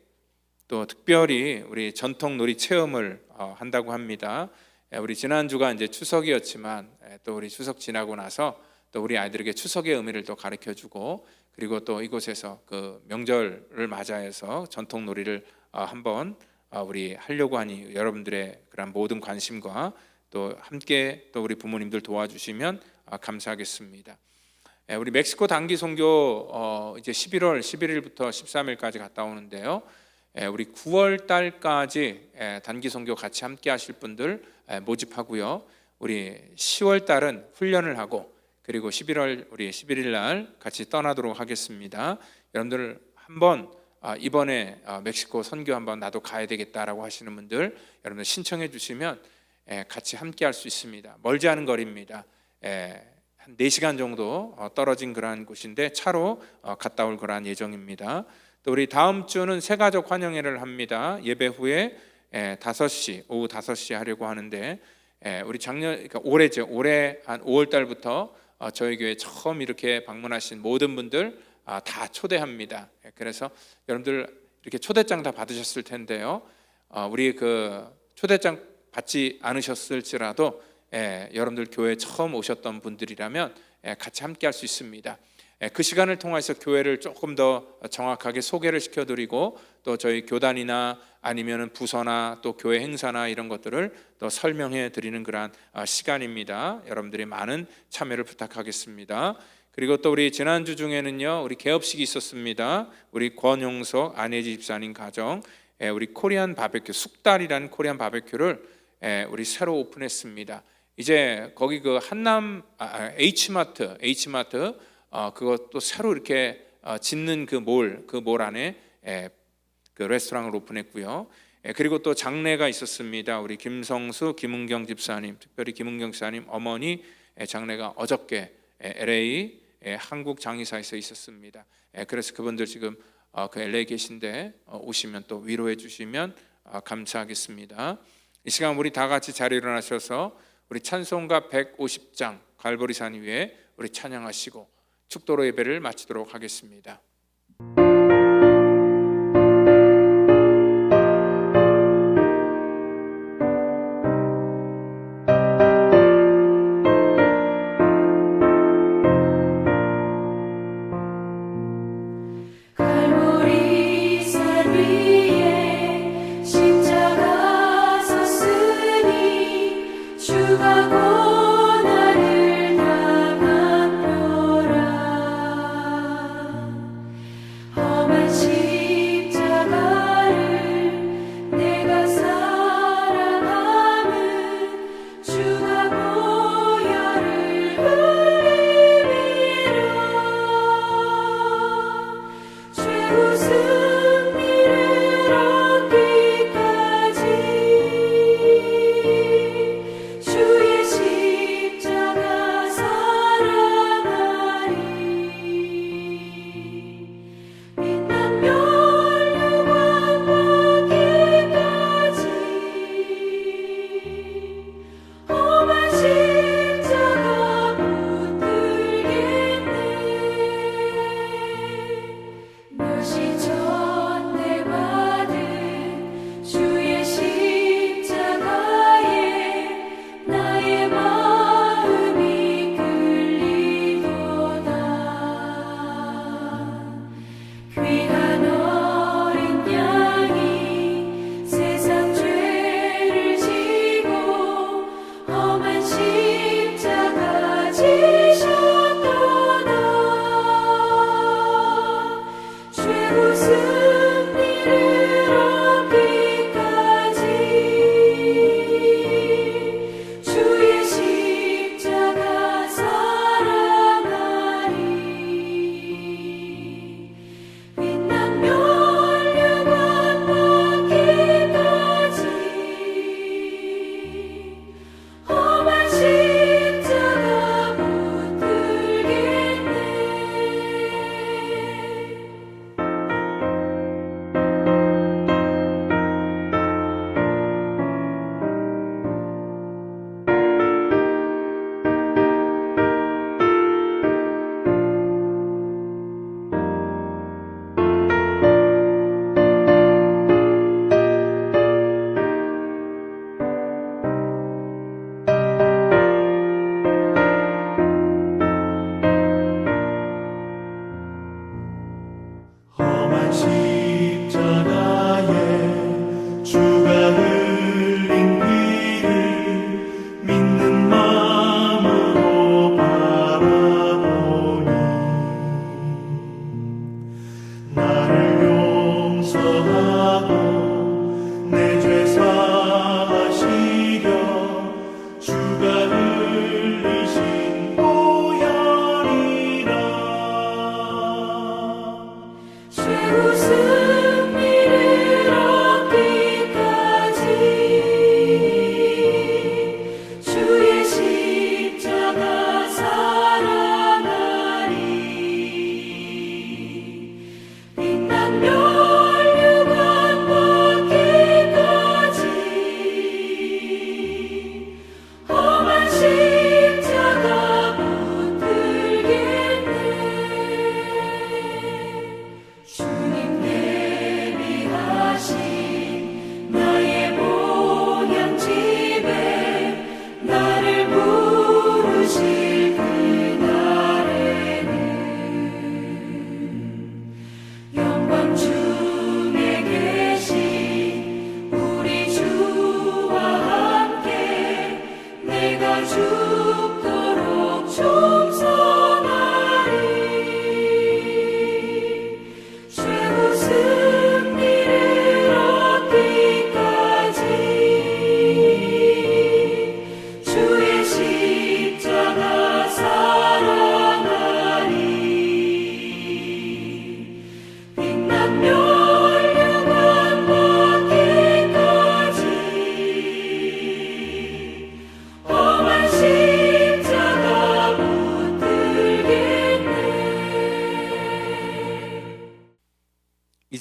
또 특별히 우리 전통놀이 체험을 한다고 합니다. 우리 지난주가 이제 추석이었지만 또 우리 추석 지나고 나서 또 우리 아이들에게 추석의 의미를 또 가르쳐주고, 그리고 또 이곳에서 그 명절을 맞이해서 전통놀이를 한번 우리 하려고 하니 여러분들의 그런 모든 관심과 또 함께 또 우리 부모님들 도와주시면 감사하겠습니다. 우리 멕시코 단기 선교 이제 11월 11일부터 13일까지 갔다 오는데요. 우리 9월 달까지 단기 선교 같이 함께 하실 분들 모집하고요. 우리 10월 달은 훈련을 하고 그리고 11월 우리 11일 날 같이 떠나도록 하겠습니다. 여러분들 한번 이번에 멕시코 선교 한번 나도 가야 되겠다라고 하시는 분들 여러분들 신청해 주시면 같이 함께 할 수 있습니다. 멀지 않은 거리입니다. 한 4시간 정도 떨어진 그러한 곳인데 차로 갔다 올 그러한 예정입니다. 또 우리 다음 주는 새가족 환영회를 합니다. 예배 후에 5시 오후 5시 하려고 하는데 우리 그러니까 올해죠. 올해 한 5월 달부터 저희 교회 처음 이렇게 방문하신 모든 분들 다 초대합니다. 그래서 여러분들 이렇게 초대장 다 받으셨을 텐데요. 우리 그 초대장 받지 않으셨을지라도 여러분들 교회 처음 오셨던 분들이라면 같이 함께 할 수 있습니다. 그 시간을 통해서 교회를 조금 더 정확하게 소개를 시켜드리고 또 저희 교단이나 아니면은 부서나 또 교회 행사나 이런 것들을 더 설명해 드리는 그러한 시간입니다. 여러분들이 많은 참여를 부탁하겠습니다. 그리고 또 우리 지난주 중에는요, 우리 개업식이 있었습니다. 우리 권용석 안혜지 집사님 가정 우리 코리안 바베큐 숙달이라는 코리안 바베큐를 우리 새로 오픈했습니다. 이제 거기 그 한남 H마트 그것도 새로 이렇게 짓는 그 몰 안에 그 레스토랑을 오픈했고요. 그리고 또 장례가 있었습니다. 우리 김성수 김은경 집사님, 특별히 김은경 집사님 어머니 장례가 어저께 LA 한국 장의사에서 있었습니다. 그래서 그분들 지금 그 LA 계신데 오시면 또 위로해 주시면 감사하겠습니다. 이 시간 우리 다 같이 자리에 일어나셔서 우리 찬송가 150장 갈보리산 위에 우리 찬양하시고 축도로 예배를 마치도록 하겠습니다. 갈보리산 위에 십자가 섰으니 주가 고난을 당한 표라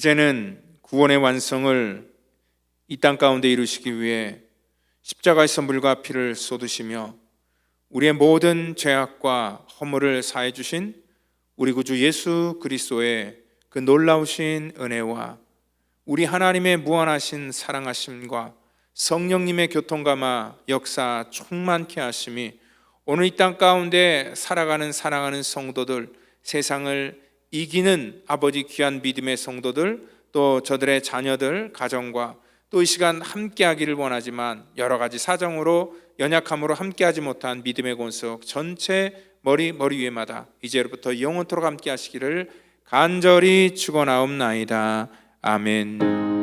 이제는 구원의 완성을 이 땅 가운데 이루시기 위해 십자가의 선물과 피를 쏟으시며 우리의 모든 죄악과 허물을 사해 주신 우리 구주 예수 그리스도의 그 놀라우신 은혜와 우리 하나님의 무한하신 사랑하심과 성령님의 교통감화 역사 충만케 하심이 오늘 이 땅 가운데 살아가는 사랑하는 성도들, 세상을 이기는 아버지 귀한 믿음의 성도들, 또 저들의 자녀들, 가정과 또 이 시간 함께하기를 원하지만 여러 가지 사정으로 연약함으로 함께하지 못한 믿음의 권속 전체 머리 위에마다 이제로부터 영원토록 함께하시기를 간절히 축원하옵나이다. 아멘.